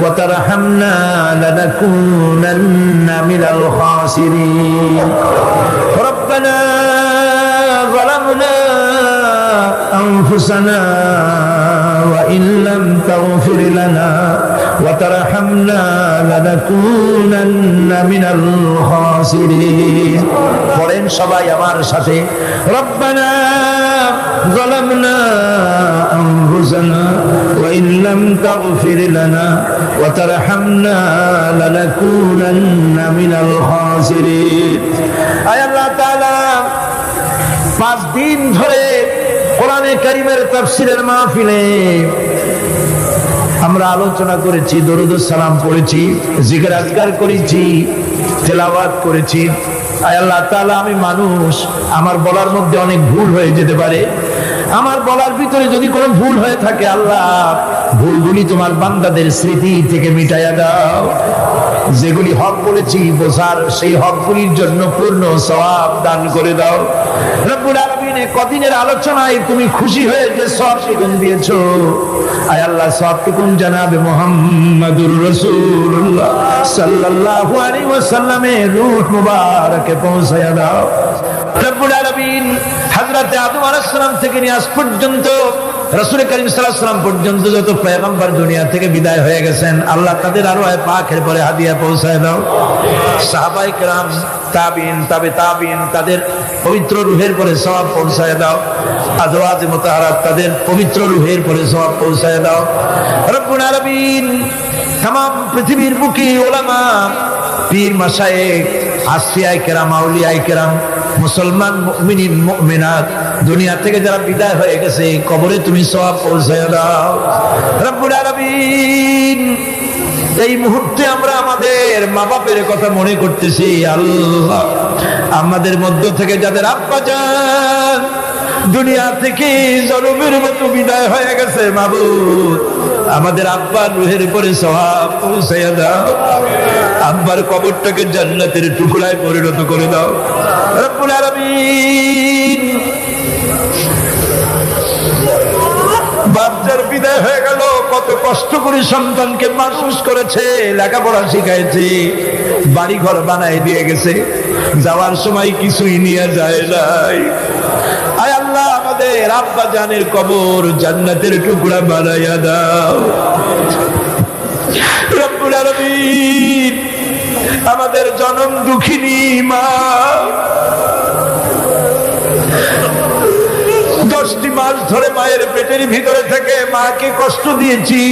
وترحمنا لنكونن من الخاسرين. ربنا ظلمنا أنفسنا وإن لم تغفر لنا وترحمنا لنكونن من الخاسرين. পড়েন সবাই আমার সাথে, ربنا ظلمنا أنفسنا وإن لم تغفر لنا وترحمنا لنكونن من الخاسرين. আয় আল্লাহ তাআলা, 5 দিন ধরে কোরআনে কারীমের তাফসীরের মাহফিলে আমরা আলোচনা করেছি, দরুদ সালাম পড়েছি, জিকির আজকার করেছি, তেলাওয়াত করেছি। আয় আল্লাহ তাআলা, আমি মানুষ, আমার বলার মধ্যে অনেক ভুল হয়ে যেতে পারে। আমার বলার ভিতরে যদি কোনো ভুল হয়ে থাকে, আল্লাহ ভুলগুলি তোমার বান্দাদের স্মৃতি থেকে মিটাইয়া দাও। যেগুলি হক বলেছি বোঝার, সেই হকগুলির জন্য পূর্ণ সওয়াব দান করে দাও। রব্বুল আলামিন, কদিনের আলোচনায় তুমি খুশি হয়ে যে সওয়াবটুকুন দিয়েছো, আয় আল্লাহ সওয়াবটুকুন জানাবে মুহাম্মাদুর রাসূলুল্লাহ সাল্লাল্লাহু আলাইহি ওয়াসাল্লামের রূহ মুবারকে পৌঁছায়া দাও। রব্বুল আলামিন, হযরত আদম আলাইহিস সালাম থেকে নিয়ে আজ পর্যন্ত রাসূল কারীম সাল্লাল্লাহু আলাইহি ওয়াসাল্লাম পর্যন্ত যত পয়গম্বর দুনিয়া থেকে বিদায় হয়ে গেছেন, আল্লাহ তাদের আরওয়ায়ে পাকের পরে হাদিয়া পৌঁছায় দাও। সাহাবায়ে কেরাম, তাবিঈন, তাবে তাবিঈন, তাদের পবিত্র রূহের পরে সওয়াব পৌঁছায় দাও। আজওয়াজে মুতাহহারাত, তাদের পবিত্র রূহের পরে সওয়াব পৌঁছায় দাও। রব্বুল আলামিন, तमाम পৃথিবীর বুকে উলামা, পীর, মাশায়েখ, আসফিয়ায়ে কেরাম, আউলিয়ায়ে কেরাম, মুসলমান মুমিনিন মুমিনাত, দুনিয়া থেকে যারা বিদায় হয়ে গেছে, কবরে তুমি সওয়াব পৌঁছায় দাও। রব্বুল আলামিন, এই মুহূর্তে আমরা আমাদের মা বাপের কথা মনে করতেছি। আল্লাহ, আমাদের মধ্য থেকে যাদের আব্বা জান দুনিয়া থেকে জলমের মতো বিদায় হয়ে গেছে, মাবুদ আমাদের আব্বার রূহের পরে সওয়াব পৌঁছায়া দাও। আব্বার কবরটাকে জান্নাতের টুকরায় পরিণত করে দাও। রব্বুল আলামিন, বাচ্চার বিদায় হয়ে গেল, কত কষ্ট করে সন্তানকে মানুষ করেছে, লেখাপড়া শিখাইছে, বাড়ি ঘর বানায় দিয়ে গেছে, যাওয়ার সময় কিছুই নিয়ে যায় নাই। আয় আল্লাহ, আমাদের আব্বা জানের কবর জান্নাতের টুকরা বানাইয়া দাও। রব্বুল আলামিন, আমাদের জনম দুঃখিনী মা, 10টি মাস ধরে মায়ের পেটের ভিতরে থেকে মাকে কষ্ট দিয়েছি,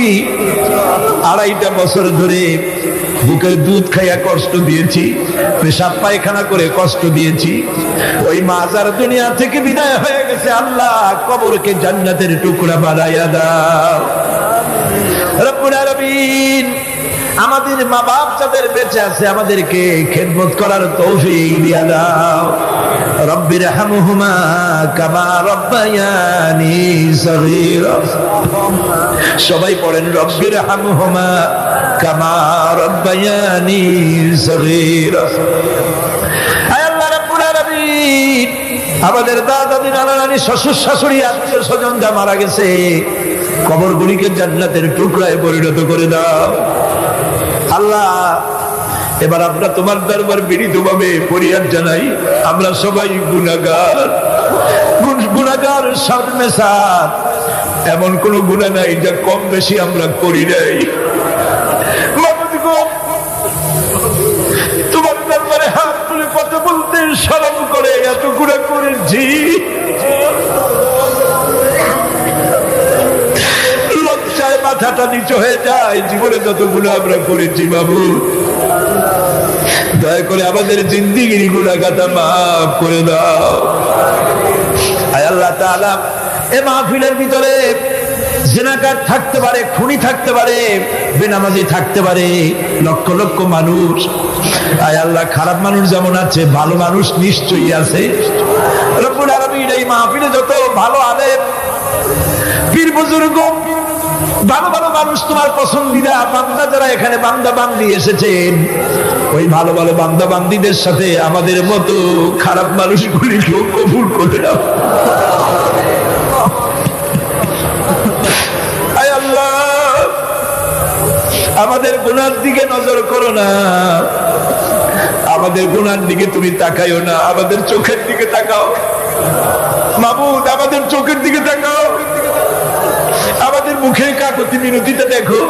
2.5টা বছর ধরে বুকের দুধ খাইয়া কষ্ট দিয়েছি, পেশাব পায়খানা করে কষ্ট দিয়েছি। ওই মা যার দুনিয়া থেকে বিদায় হয়ে গেছে, আল্লাহ কবরকে জান্নাতের টুকরা বানাইয়া দাও। রব্বুল আলামিন, আমাদের মা বাপ যাদের বেঁচে আছে আমাদেরকে খেদমত করার তৌফিক দিয়া দাও। রব্বির হামহুমা কামা রব্বায়ানি সগীরা। সবাই পড়েন রব্বির হামহুমা কামা রব্বায়ানি সগীরা। আয় আল্লাহ রাব্বুল আলামিন, আমাদের দাদা দাদি নানা নানি শ্বশুর শাশুড়ি আত্মীয় স্বজন যা মারা গেছে কবরগুলিকে জান্নাতের টুকরায় পরিণত করে দাও। আল্লাহ এবার আমরা তোমার দরবার বিনীতভাবে ফরিয়াদ জানাই, আমরা সবাই গুনাহগার, গুনাহগার শর্মেসার। এমন কোন গুনাহ নাই যা কম বেশি আমরা করি নাই। মাবুদ গো, তোমার দরবারে হাত তুলে কথা বলতে শরম করে, এত গুনাহ করেছি, লজ্জায় মাথাটা নিচু হয়ে যায়। জীবনে যত গুনাহ আমরা করেছি মাবুদ, দয়া করে আমাদের জিন্দেগির গুনাহ খাতা মাফ করে দাও। আয় আল্লাহ তাআলা, এ মাহফিলের ভিতরে জিনাকার থাকতে পারে, খুনি থাকতে পারে, বেনামাজি থাকতে পারে, লক্ষ লক্ষ মানুষ। আয় আল্লাহ, খারাপ মানুষ যেমন আছে ভালো মানুষ নিশ্চয়ই আছে। রব্বুল আলামিন, এই মাহফিলে যত ভালো আলেম, পীর বুজুর্গ, ভালো ভালো মানুষ, তোমার পছন্দিদা বান্দা যারা এখানে বান্দা বান্দি এসেছেন, ওই ভালো ভালো বান্দা বান্দিদের সাথে আমাদের মতো খারাপ মানুষগুলিকেও কবুল করে দাও। আয় আল্লাহ, আমাদের গুনার দিকে নজর করো না, আমাদের গুনার দিকে তুমি তাকাইও না, আমাদের চোখের দিকে তাকাও মাবুদ, আমাদের চোখের দিকে তাকাও, আমাদের মুখের কাকুতি মিনতিটা দেখো।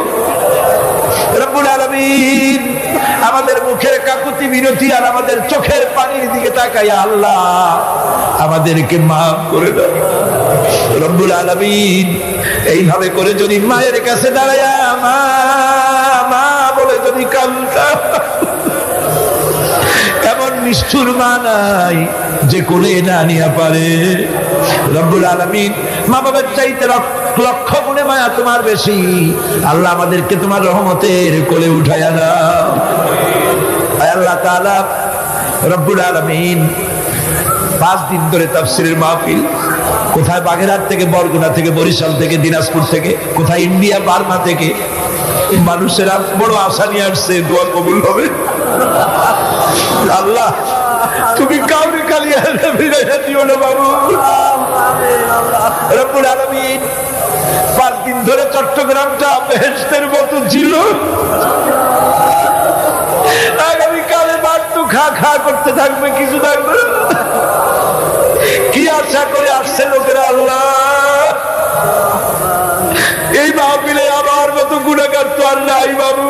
রব্বুল আলামিন, আমাদের মুখের কাকুতি মিনতি আর আমাদের চোখের পানির দিকে তাকাইয়া আল্লাহ আমাদেরকে মাফ করে দাও। রব্বুল আলামিন, এইভাবে করে যদি মায়ের কাছে দাঁড়ায়া মা মা বলে যদি কান্দা, এমন নিষ্ঠুর মা নাই যে কোলে না নিয়ে পারে। রব্বুল আলামিন, মা বাবার চাইতে লক্ষ গুণে মায়া তোমার বেশি। আল্লাহ আমাদেরকে তোমার রহমতের কোলে উঠাইয়া দাও। আল্লাহ তাআলা রব্বুল আলামিন, 5 দিন ধরে তাফসীরের মাহফিল, কোথায় বাগেরহাট থেকে, বরগুনা থেকে, বরিশাল থেকে, দিনাজপুর থেকে, কোথায় ইন্ডিয়া বার্মা থেকে মানুষেরা বড় আশা নিয়ে আসছে দোয়া কবুল হবে। আল্লাহ, তুমি কাউকে খালি ফিরাইয়া দিও না বাবু। রব্বুল আলামিন, 5 দিন ধরে চট্টগ্রামটা বেহেশতের মতো ছিল, আগামীকালে বার তো খা খা করতে থাকবে, কিছু থাকবে না। কি আশা করে আসছে লোকেরা আল্লাহ, এই মাহফিলে আমার মতো গুনাহগার তো আর নাই বাবু।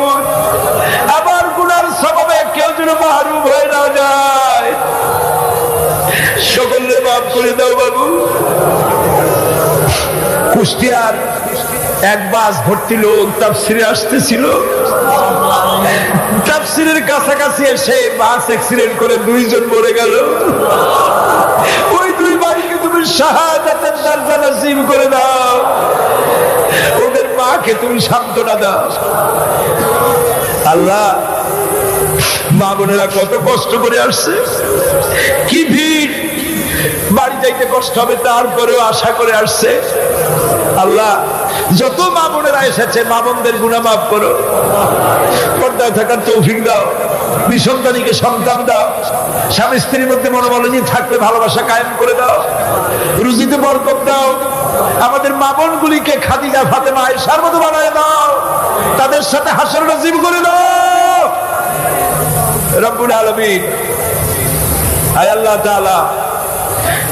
আমার গুনার স্বভাবে কেউ যেন মাহরুম হয়ে না যায়, সকলে মাফ করে দাও বাবু। কুষ্টিয়ার এক বাস ভর্তি লোক তাফসিরে আসতেছিল, তাফসিরের কাছাকাছি এসে বাস অ্যাক্সিডেন্ট করে 2 জন মরে গেল। ওই 2 ভাইকে তুমি শাহাদাতের দরজা নসিব করে দাও, ওদের মাকে তুমি সান্ত্বনা দাও। আল্লাহ, মা বোনেরা কত কষ্ট করে আসছে, কি ভিড়, বাড়ি যাইতে কষ্ট হবে তারপরেও আশা করে আসছে। আল্লাহ, যত মা বোনেরা এসেছে মা বোনদের গুনাহ মাফ করো, পর্দায় থাকার তৌফিক দাও, নিঃসন্তানীকে সন্তান দাও, স্বামী স্ত্রীর মধ্যে মনোমালিন্য থাকলে ভালোবাসা কায়েম করে দাও, রুজিতে বরকত দাও, আমাদের মা বোনগুলিকে খাদিজা ফাতেমা আয়েশার মতো বানায় দাও, তাদের সাথে হাসর নসিব করে দাও। রব্বুল আলামিন, আয় আল্লাহ তাআলা,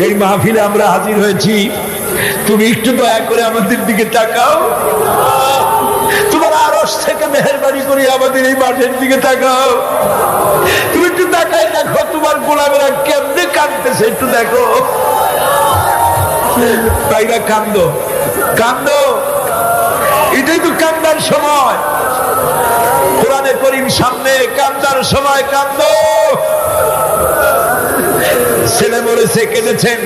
এই মাহফিলে আমরা হাজির হয়েছি, তুমি একটু দয়া করে আমাদের দিকে তাকাও, তোমার আরশ থেকে মেহেরবানি করে আমাদের এই মাঠের দিকে তাকাও। তুমি একটু তাকাই দেখো তোমার গোলামেরা কেমনে কাঁদতেছে, একটু দেখো। তাইরা কান্দো, কান্দো, এটাই তো কান্দার সময়। কোরআনে করিম সামনে, কান্দার সময় কান্দো। ছেলে মরেছে কেঁদেছেন,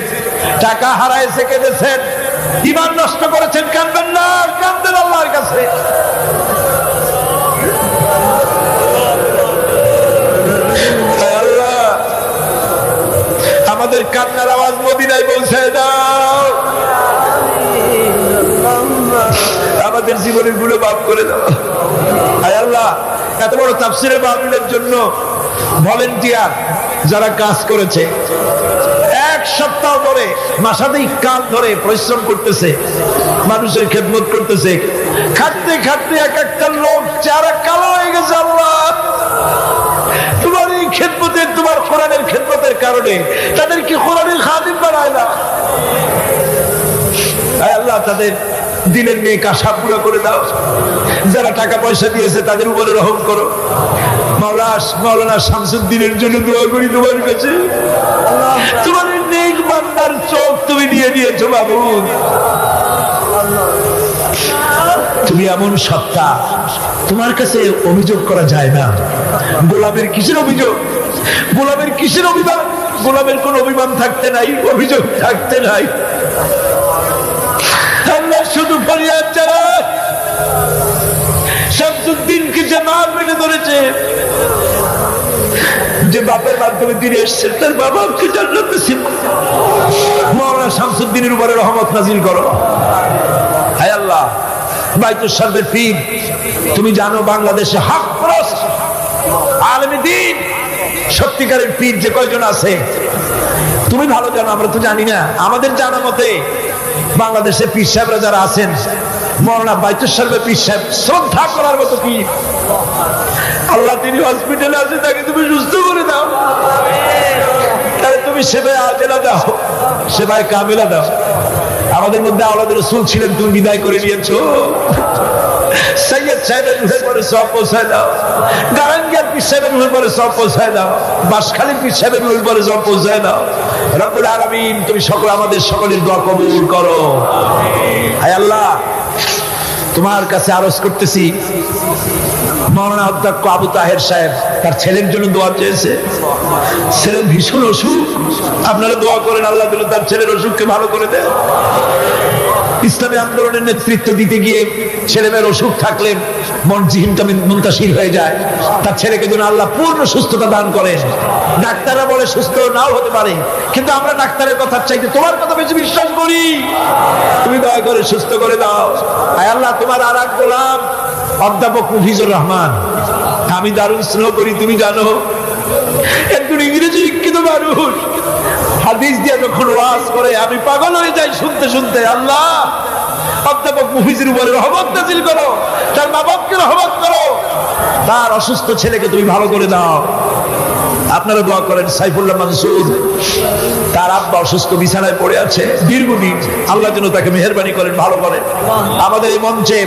টাকা হারাইছে কেঁদেছেন, ঈমান নষ্ট করেছেন, কাঁদবেন না, কাঁদবেন আল্লাহর কাছে। মদিনায় পৌঁছায় দাও, আমাদের জীবনের গুলো মাফ করে দাও। আয় আল্লাহ, এত বড় তাফসীরের মাহফিলের জন্য ভলেন্টিয়ার যারা কাজ করেছে, এক সপ্তাহ ধরে মাসাতেই কান ধরে পরিশ্রম করতেছে, মানুষের খেদমত করতেছে, খাটতে খাটতে এক একটা লোক চেহারা কালো হয়ে গেছে। আল্লাহ, তোমার এই খেদমতের, তোমার কোরআনের খেদমতের কারণে তাদেরকে কোরআনের খাদিম বানায় না। আল্লাহ, তাদের দিনের নেক আশা পুরো করে দাও। যারা টাকা পয়সা দিয়েছে তাদের উপরে রহম করো। মাওলানা শামসুদ্দিনের জন্য দোয়া করি তোমার কাছে। তোমার নেক বান্দার চোখ তুমি নিয়ে নিয়েছো মাবুদ। তুমি এমন সত্তা, তোমার কাছে অভিযোগ করা যায় না। গোলামের কিসের অভিযোগ, গোলামের কিসের অভিমান? গোলামের কোন অভিমান থাকতে নাই, অভিযোগ থাকতে নাই। আল্লাহ, শুধু ফরিয়াদ যারা শামসুদ্দিনকে যে নাম মেনে ধরেছে, যে বাপের মাধ্যমে তিনি এসছেন, তার বাবাকে জান্নাতে ছিল, মাওলানা শামসুদ্দিনের উপরে রহমত নাজিল করো। হায় আল্লাহ, বাইতুল শরফের পীর, তুমি জানো বাংলাদেশে হক পরস্ত আলেমে দ্বীন সত্যিকারের পীর যে কয়জন আছে তুমি ভালো জানো, আমরা তো জানি না। আমাদের জানা মতে বাংলাদেশে পীর সাহেবরা যারা আছেন, মাওলানা বাইতুল শরফের পীর সাহেব শ্রদ্ধা করার মতো পীর। আল্লাহ, তিনি হসপিটালে আছে, তাকে তুমি সুস্থ করে দাও। তাহলে তুমি সেবায় আজেলা দাও, সেবায় কামেলা দাও। আমাদের মধ্যে আওলাদের রাসূল ছিলেন, তুমি বিদায় করে নিয়েছো। সৈয়দ সাহেবের রুহের পরে সব পৌঁছায় দাও, গারাঙ্গিয়ার পীর সাহেবের রুহের পরে সব পৌঁছায় দাও, বাঁশখালীর পীর সাহেবের রুহের পরে সব পৌঁছায় দাও। রব্বুল আলামিন, তুমি সকল আমাদের সকলের দোয়া কবুল করো। হায় আল্লাহ, তোমার কাছে আরজ করতেছি, মাওলানা অধ্যক্ষ আবু তাহের সাহেব তার ছেলের জন্য দোয়া চেয়েছে। ছেলের ভীষণ অসুখ, আপনারা দোয়া করেন আল্লাহ যেন তার ছেলের অসুখকে ভালো করে দেয়। ইসলামী আন্দোলনের নেতৃত্ব দিতে গিয়ে ছেলেমেয়ের অসুখ থাকলে মন জিহিনটা মুনতাসির হয়ে যায়। তার ছেলেকে যেন আল্লাহ পূর্ণ সুস্থতা দান করেন। ডাক্তাররা বলে সুস্থ নাও হতে পারে, কিন্তু আমরা ডাক্তারের কথা চাইতে তোমার কথা বেশি বিশ্বাস করি। তুমি দয়া করে সুস্থ করে দাও। আয় আল্লাহ, তোমার আর এক গোলাম অধ্যাপক মুফিজুর রহমান, আমি দারুণ স্নেহ করি, তুমি জানো। একজন ইংরেজি শিক্ষিত মানুষ, হাদিস দিয়ে যখন ওয়াজ করে আমি পাগল হয়ে যাই শুনতে শুনতে। আল্লাহ, অধ্যাপক মুফিজের উপরে রহমত নাযিল করো, তার মা বাপকে রহমত করো, তার অসুস্থ ছেলেকে তুমি ভালো করে দাও। আপনারা দোয়া করেন সাইফুল্লাহ মানসুর, তার আব্বা অসুস্থ, বিছানায় পড়ে আছে দীর্ঘদিন। আল্লাহ যেন তাকে মেহেরবানি করেন, ভালো করেন। আমাদের এই মঞ্চে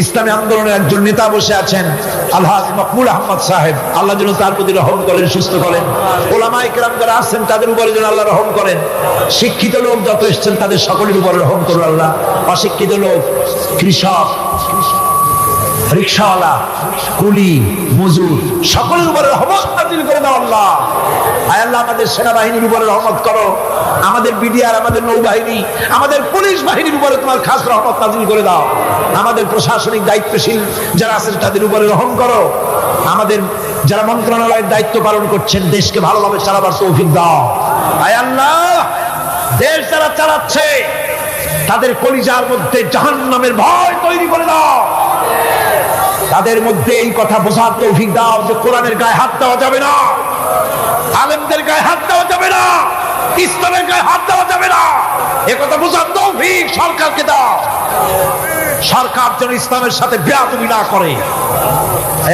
ইসলামী আন্দোলনের একজন নেতা বসে আছেন, আলহাজ মকবুল আহমদ সাহেব, আল্লাহ যেন তার প্রতি রহম করেন, সুস্থ করেন। ওলামায়ে কেরাম যারা আছেন তাদের উপরে যেন আল্লাহ রহম করেন। শিক্ষিত লোক যত এসছেন তাদের সকলের উপরে রহম করুন আল্লাহ। অশিক্ষিত লোক, কৃষক, রিকশাওয়ালা, কুলি, মজুর, সকলের উপরে রহমত নাযিল করে দাও আল্লাহ। আয় আল্লাহ, আমাদের সেনাবাহিনীর উপরে রহমত করো, আমাদের বিডিআর, আমাদের নৌবাহিনী, আমাদের পুলিশ বাহিনীর উপরে তোমার খাস রহমত নাযিল করে দাও। আমাদের প্রশাসনিক দায়িত্বশীল যারা আছেন তাদের উপরে রহম করো। আমাদের যারা মন্ত্রণালয়ের দায়িত্ব পালন করছেন, দেশকে ভালোভাবে চালাবার তৌফিক দাও। আয় আল্লাহ, দেশ যারা চালাচ্ছে তাদের কলিজার মধ্যে জাহান্নামের ভয় তৈরি করে দাও। তাদের মধ্যে এই কথা বোঝার তৌফিক দাও যে কোরআনের গায়ে হাত দেওয়া যাবে না, আলেমদের গায়ে হাত দেওয়া যাবে না, ইসলামের গায়ে হাত দেওয়া যাবে না। এই কথা বোঝার তৌফিক সরকারকে দাও। সরকার যেন ইসলামের সাথে বেয়াদবি না করে।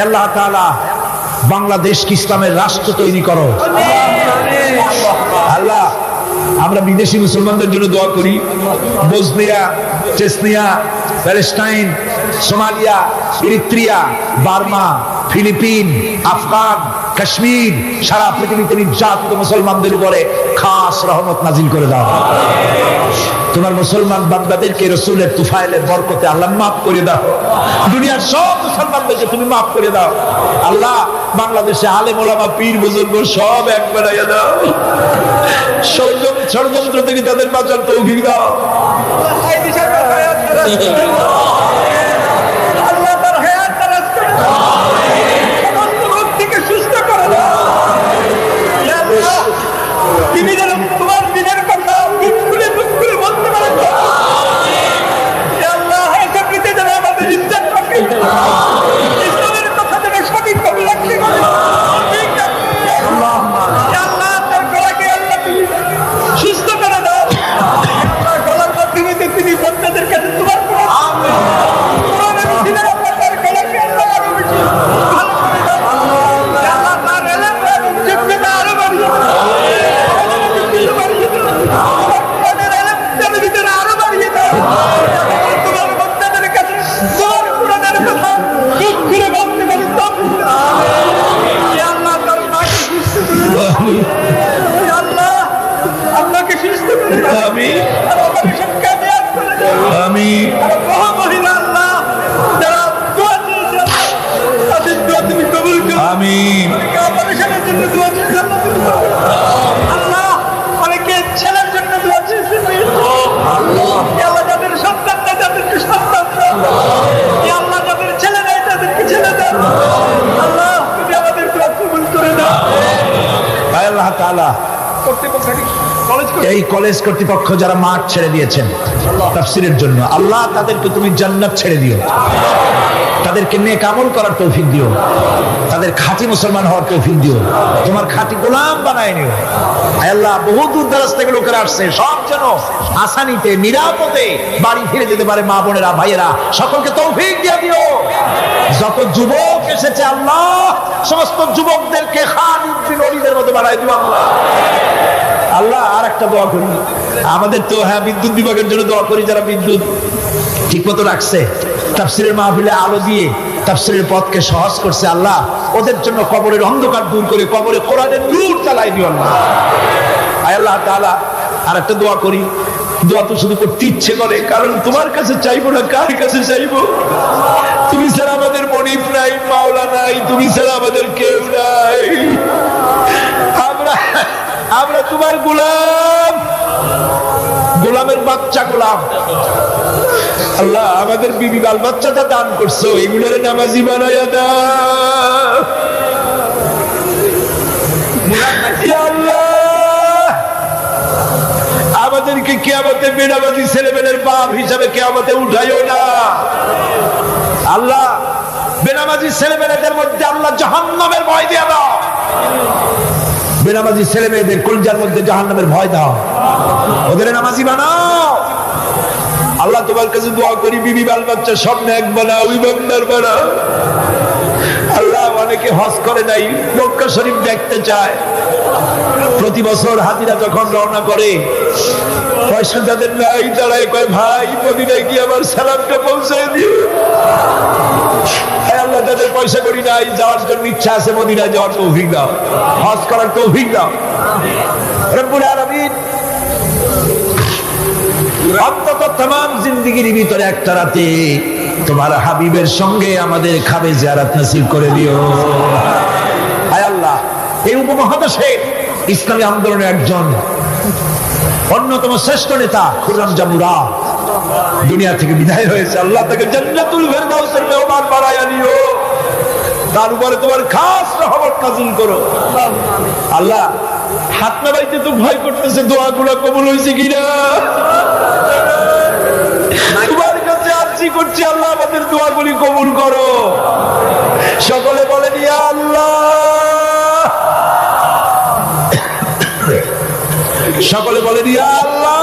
আল্লাহ তাআলা, বাংলাদেশকে ইসলামের রাষ্ট্র তৈরি করো। আল্লাহ, আমরা বিদেশি মুসলমানদের জন্য দোয়া করি। Bosnia, Chechnya, Palestine, Somalia, Eritrea, Burma, Philippine, Afghan, Kashmir, সারা পৃথিবীতে নির্যাতিত মুসলমানদের উপরে খাস রহমত নাযিল করে দাও। তোমার মুসলমান বান্দাদেরকে রাসূলের তুফাইলের বরকতে আল্লাহ মাফ করে দাও। দুনিয়ার সব মুসলমানদেরকে তুমি মাফ করে দাও আল্লাহ। বাংলাদেশে আলেম ওলামা, পীর বুজুর্গ সব এক বানাইয়া দাও। ষড়যন্ত্র থেকে তাদের বাঁচার তৌফিক দাও। আল্লাহ তার হায়াত দারাজ করে দাও, সমস্ত রোগ থেকে সুস্থ করে দাও। তিনি যেন তোমার দিনের কথা কলেজ কর্তৃপক্ষ যারা মাঠ ছেড়ে দিয়েছেন তাফসীরের জন্য, আল্লাহ তাদেরকে তুমি জান্নাত ছেড়ে দিও, তাদেরকে নেক আমল করার তৌফিক দিও, তাদের খাঁটি মুসলমান হওয়ার তৌফিক দিও, তোমার খাঁটি গোলাম বানায় নিও। আয় আল্লাহ, বহু দূর দরাজ থেকে লোকেরা আসছে, সব যেন আসানিতে নিরাপদে বাড়ি ফিরে যেতে পারে। মা বোনেরা, ভাইয়েরা, সকলকে তৌফিক দিয়ে দিও। যত যুবক এসেছে আল্লাহ, সমস্ত যুবকদেরকে খালিদ বিন ওলীদের মতো বানায় দিও আল্লাহ। আল্লাহ, আর একটা দোয়া করি, আমাদের তো বিদ্যুৎ বিভাগের জন্য দোয়া করি, যারা বিদ্যুৎ ঠিক মতো রাখছে, তাফসীরের মাহফিলে আলো দিয়ে তাফসীরের পথকে সহজ করছে আল্লাহ, ওদের জন্য কবরের অন্ধকার দূর করে কবরে কোরআনের নূর চালাই দিও আল্লাহ। আয় আল্লাহ তাআলা, আর একটা দোয়া করি, দোয়া তো শুধু করতে ইচ্ছে করে, কারণ তোমার কাছে চাইবো না, কার কাছে চাইবো? তুমি ছাড়া আমাদের মনিব নাই, মাওলা নাই, তুমি ছাড়া আমাদের কেউ নাই। আমরা তোমার গোলাম, গোলামের বাচ্চা গোলাম। আল্লাহ, আমাদের বিবি বাল বাচ্চাটা দান করছো, এগুলোর নামাজি বানাইয়া দাও। আমাদেরকে কিয়ামতে বেনামাজি ছেলেমেয়ের বাপ হিসাবে কিয়ামতে উঠাইও না আল্লাহ। বেনামাজি ছেলেমেয়েদের মধ্যে আল্লাহ জাহান্নামের ভয় দিয়ে দাও, বেনামাজি ছেলে মেয়েদের কলজার মধ্যে জাহান্নামের ভয় দাও, ওদের নামাজি বানাও আল্লাহ। তোমার কাছে দোয়া করি, বিবি বাল বাচ্চা সব নেক বানাও, ইমানদার বানাও আল্লাহ। অনেকে হজ করে নাই, মক্কা শরীফ দেখতে চায়, প্রতি বছর হাজিরা যখন রওনা করে, পয়সা যাদের নাই তারাই কয়, ভাই মদিনায় গিয়ে আমার সালামটা পৌঁছায় দিও। আল্লাহ, যাদের পয়সা করি নাই, যাওয়ার জন্য ইচ্ছা আছে, মদিনায় যাওয়ার তৌফিক দাও, হজ করার তৌফিক দাও রব্বুল আলামিন। অন্তত तमाम জিন্দেগির ভিতরে একটা রাতে তোমার হাবিবের সঙ্গে আমাদের খাবে জিয়ারত নসিব করে দিও। আয় আল্লাহ, এই উপমহাদেশে ইসলামী আন্দোলনের একজন অন্যতম শ্রেষ্ঠ নেতা খুররাম জামুরা দুনিয়া থেকে বিদায় হয়েছে, আল্লাহ তাকে জান্নাতুল ফেরদাউসের মেহমান বানায়া দিও, তার উপরে তোমার খাস রহমত নাযিল করো আল্লাহ। হাত নামাইতে তো ভয় করতেছে, দোয়াগুলো কবুল হয়েছে কিনা তোমার কাছে আরজি করছি আল্লাহ, আমাদের দোয়াগুলি কবুল করো। সকলে বলেন ইয়া আল্লাহ, সকলে বলেন ইয়া আল্লাহ।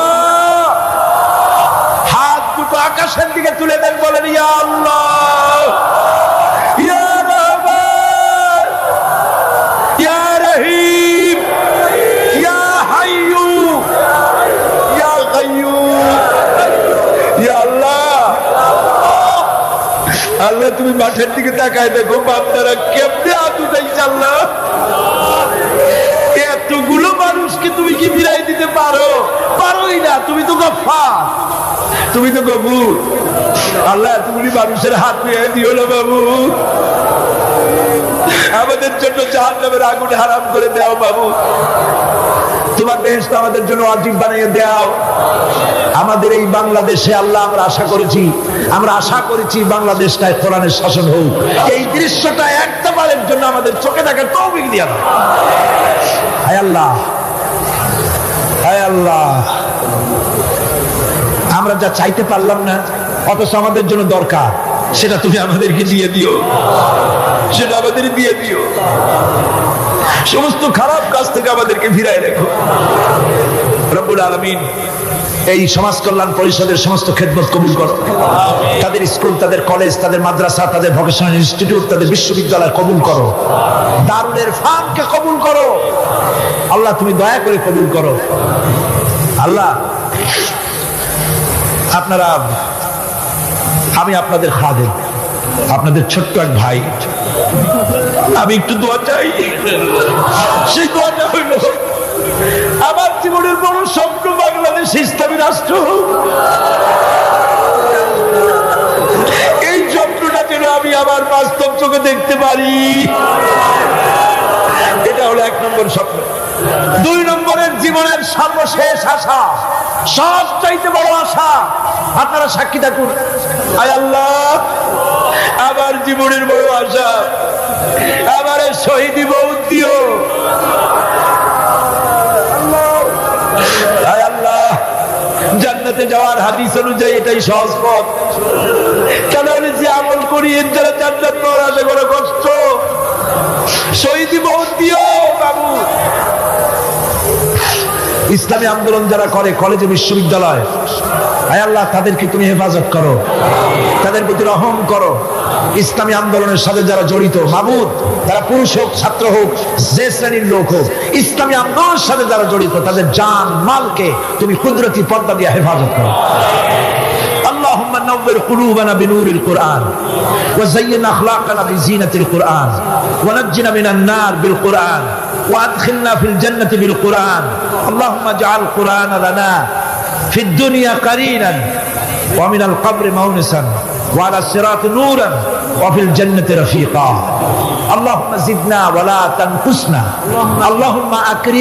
হাত দুটো আকাশের দিকে তুলে দেন, বলেন ইয়া আল্লাহ, ইয়া রহমান, ইয়া রহিম, ইয়া হাইয়ু, ইয়া কাইয়ুম। ইয়া আল্লাহ, আল্লাহ তুমি মাঠের দিকে তাকায় দেখো, বান্দারা কেমনে হাত উঠাইছে আল্লাহ। এতগুলো মানুষকে তুমি কি ফিরাই দিতে পারো? পারোই না, তুমি তো গফফার, তুমি তো গফুর আল্লাহ। তুমি মানুষের হাত পেয়ে দিও না বাবু, আমাদের জন্য জাহান্নামের আগুন হারাম করে দাও বাবু, তোমার বেহেশত আমাদের জন্য ওয়াজিব বানিয়ে দাও। আমাদের এই বাংলাদেশে আল্লাহ আমরা আশা করেছি বাংলাদেশটায় কোরআনের শাসন হোক। এই দৃশ্যটা একটা বারের জন্য আমাদের চোখে দেখার তৌফিক দিয়া দাও। হায় আল্লাহ, হায় আল্লাহ, আমরা যা চাইতে পারলাম না অথচ আমাদের জন্য দরকার, সেটা তুমি আমাদেরকে দিয়ে দিও, সেটা আমাদের দিয়ে দিও। সমস্ত খারাপ কাজ থেকে আমাদেরকে ফিরায় রেখো রব্বুল আলামিন। এই সমাজ কল্যাণ পরিষদের সমস্ত খেদমত কবুল করো, তাদের স্কুল, তাদের কলেজ, তাদের মাদ্রাসা, তাদের ভোকেশনাল ইনস্টিটিউট, তাদের বিশ্ববিদ্যালয় কবুল করো, দারুলের ফানকে কবুল করো আল্লাহ, তুমি দয়া করে কবুল করো আল্লাহ। আপনারা, আমি আপনাদের খাদেম, আপনাদের ছোট্ট এক ভাই, আমি একটু দোয়া চাই। সেই দোয়াটা হইল আমার জীবনের বড় স্বপ্ন বাংলাদেশ ইসলামী রাষ্ট্র। এই স্বপ্নটা যেন আমি আমার বাস্তব চোখে দেখতে পারি, এটা হলো 1 নম্বর স্বপ্ন। 2 নম্বরের জীবনের সর্বশেষ আশা, সব চাইতে বড় আশা, আপনারা সাক্ষী থাকুন। আয় আল্লাহ, আমার জীবনের বড় আশা, আমার শহীদি মওত দিও আয় আল্লাহ। জান্নাতে যাওয়ার হাদিস অনুযায়ী এটাই সহজ পথ। কারণ যে আমল করি এর দ্বারা জান্নাত পাওয়ার আশা করা কষ্ট। শহীদি বহুত দিও বাবু। ইসলামী আন্দোলন যারা করে কলেজে বিশ্ববিদ্যালয়, আয় আল্লাহ তাদেরকে তুমি হেফাজত করো, তাদের প্রতি রহম করো। ইসলামী আন্দোলনের সাথে যারা জড়িত মাবুদ, তারা পুরুষ হোক ছাত্র হোক যে শ্রেণীর লোক হোক, ইসলামী আন্দোলনের সাথে যারা জড়িত তাদের জান মালকে তুমি কুদরতি পর্দা দিয়ে হেফাজত করো। اللهم نور قلوبنا بنور القرآن وزين أخلاقنا بزينة القرآن ونجنا من النار بالقرآن وأدخلنا في الجنة بالقرآن. اللهم اجعل القرآن لنا في الدنيا قرينا ومن القبر مونسا وعلى الصراط نورا وفي الجنة رفيقا. اللهم زدنا ولا تنقصنا. اللهم أكرم